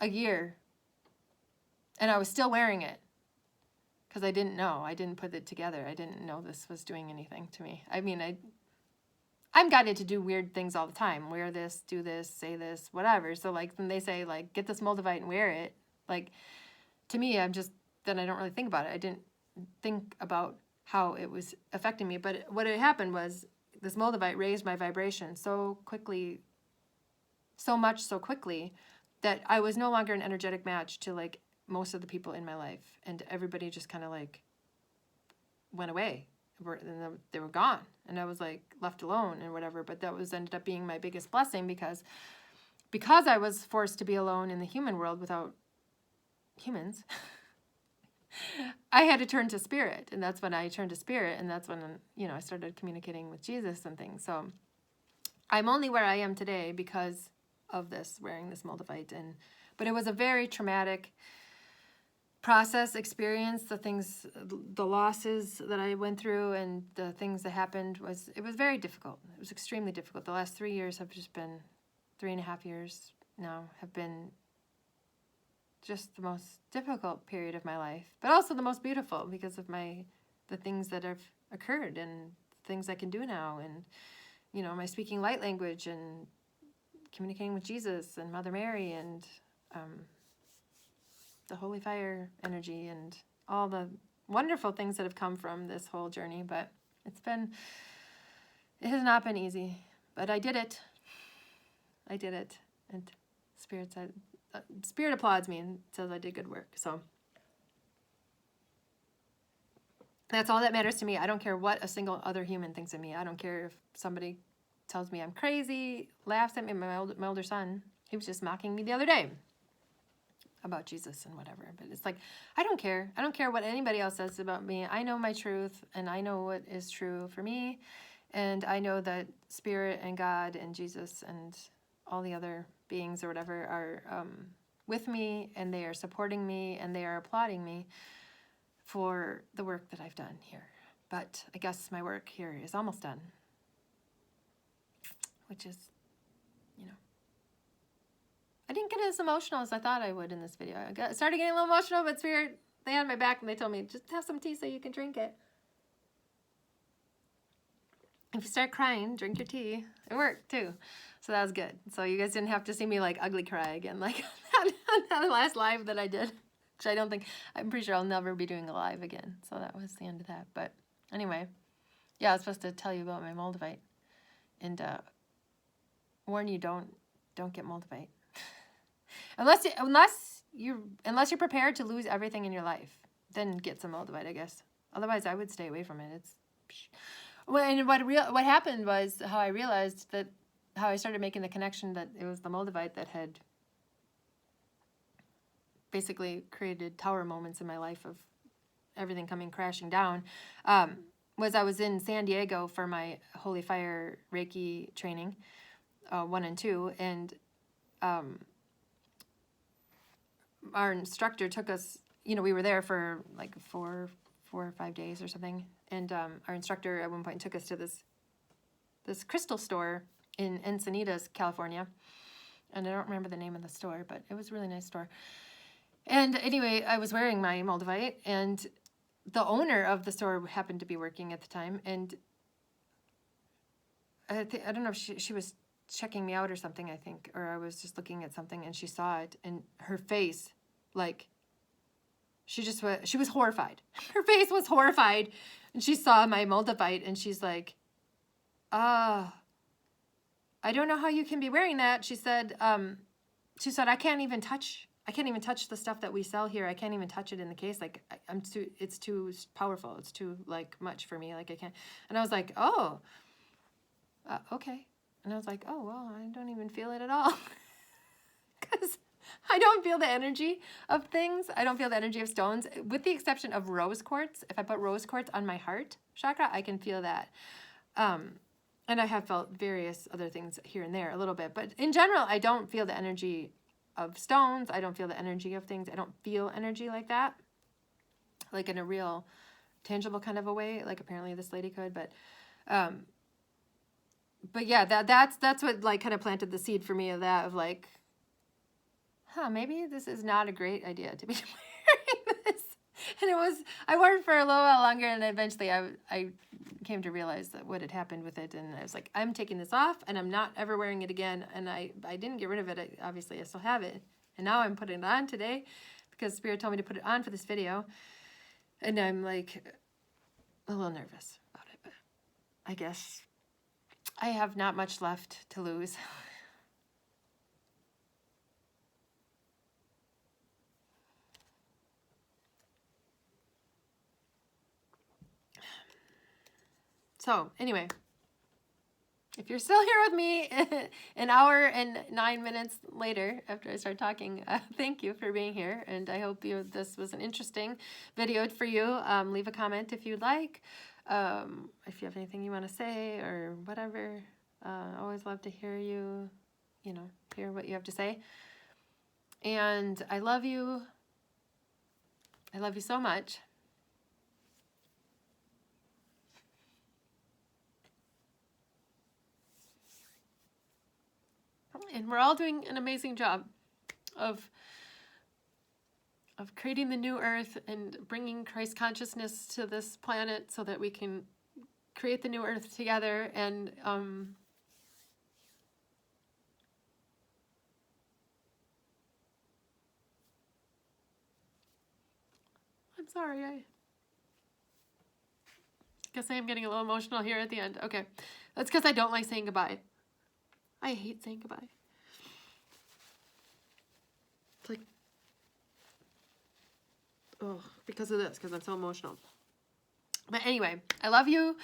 a year, and I was still wearing it, because I didn't know. I didn't put it together. I didn't know this was doing anything to me. I mean, I'm guided to do weird things all the time. Wear this, do this, say this, whatever. So, like, when they say, like, get this Moldavite and wear it, like, to me, then I don't really think about it. I didn't think about how it was affecting me. But what had happened was this Moldavite raised my vibration so quickly, so much so quickly, that I was no longer an energetic match to, like, most of the people in my life, and everybody just kind of like went away, and they were gone, and I was like left alone and whatever. But that ended up being my biggest blessing, because I was forced to be alone in the human world without humans. I had to turn to Spirit, and that's when I turned to Spirit, and that's when, I started communicating with Jesus and things. So I'm only where I am today because of this, wearing this Moldavite. But it was a very traumatic experience. The losses that I went through and the things that happened, it was very difficult. It was extremely difficult. The last 3 years have just been, 3.5 years now, have been just the most difficult period of my life, but also the most beautiful, because of the things that have occurred and things I can do now, and my speaking light language and communicating with Jesus and Mother Mary, and the holy fire energy, and all the wonderful things that have come from this whole journey, but it has not been easy, but I did it. I did it. And Spirit said, Spirit applauds me and says I did good work. So that's all that matters to me. I don't care what a single other human thinks of me. I don't care if somebody tells me I'm crazy, laughs at me. My older son, he was just mocking me the other day about Jesus and whatever. But it's like, I don't care. I don't care what anybody else says about me. I know my truth, and I know what is true for me. And I know that Spirit and God and Jesus and all the other beings or whatever are with me, and they are supporting me, and they are applauding me for the work that I've done here. But I guess my work here is almost done, which is, I didn't get as emotional as I thought I would in this video. I started getting a little emotional, but Spirit, they had my back and they told me, just have some tea so you can drink it. If you start crying, drink your tea. It worked too. So that was good. So you guys didn't have to see me like ugly cry again, like that last live that I did, which I'm pretty sure I'll never be doing a live again. So that was the end of that. But anyway, yeah, I was supposed to tell you about my Moldavite and warn you, don't get Moldavite. Unless you're prepared to lose everything in your life, then get some Moldavite, I guess. Otherwise, I would stay away from it. And what happened was how I realized that, how I started making the connection that it was the Moldavite that had basically created tower moments in my life of everything coming crashing down, was I was in San Diego for my Holy Fire Reiki training, 1 and 2, and our instructor took us, we were there for like 4 or 5 days or something, and our instructor at one point took us to this crystal store in Encinitas, California, and I don't remember the name of the store, but it was a really nice store. And anyway, I was wearing my Moldavite, and the owner of the store happened to be working at the time, and I don't know if she was checking me out or something, I think, or I was just looking at something, and she saw it, and her face, like, she was horrified. Her face was horrified, and she saw my Moldavite, and she's like, I don't know how you can be wearing that. She said, I can't even touch the stuff that we sell here. I can't even touch it in the case. Like, it's too powerful. It's too, like, much for me. Like, I can't. And I was like, oh, okay. And I was like, oh, well, I don't even feel it at all. Because I don't feel the energy of things. I don't feel the energy of stones, with the exception of rose quartz. If I put rose quartz on my heart chakra, I can feel that. And I have felt various other things here and there a little bit. But in general, I don't feel the energy of stones. I don't feel the energy of things. I don't feel energy like that, like in a real tangible kind of a way, like apparently this lady could. But yeah, that's what like kind of planted the seed for me of that, of like, maybe this is not a great idea to be wearing this. And I wore it for a little while longer, and eventually I came to realize that what had happened with it, and I was like, I'm taking this off, and I'm not ever wearing it again. And I didn't get rid of it. Obviously, I still have it. And now I'm putting it on today because Spirit told me to put it on for this video. And I'm like a little nervous about it, but I guess I have not much left to lose. So anyway, if you're still here with me an hour and 9 minutes later after I start talking, thank you for being here. And I hope this was an interesting video for you. Leave a comment if you'd like. If you have anything you want to say or whatever. Always love to hear you, hear what you have to say. And I love you. I love you so much. And we're all doing an amazing job of creating the new earth and bringing Christ consciousness to this planet so that we can create the new earth together. And I'm sorry, Guess I am getting a little emotional here at the end. Okay. That's because I don't like saying goodbye. I hate saying goodbye. It's like, oh, because of this, because I'm so emotional. But anyway, I love you.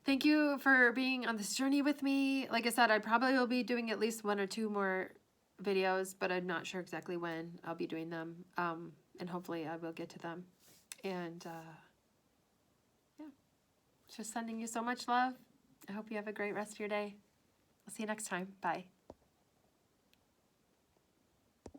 Thank you for being on this journey with me. Like I said, I probably will be doing at least 1 or 2 more videos, but I'm not sure exactly when I'll be doing them. And hopefully I will get to them. And yeah, just sending you so much love. I hope you have a great rest of your day. I'll see you next time. Bye.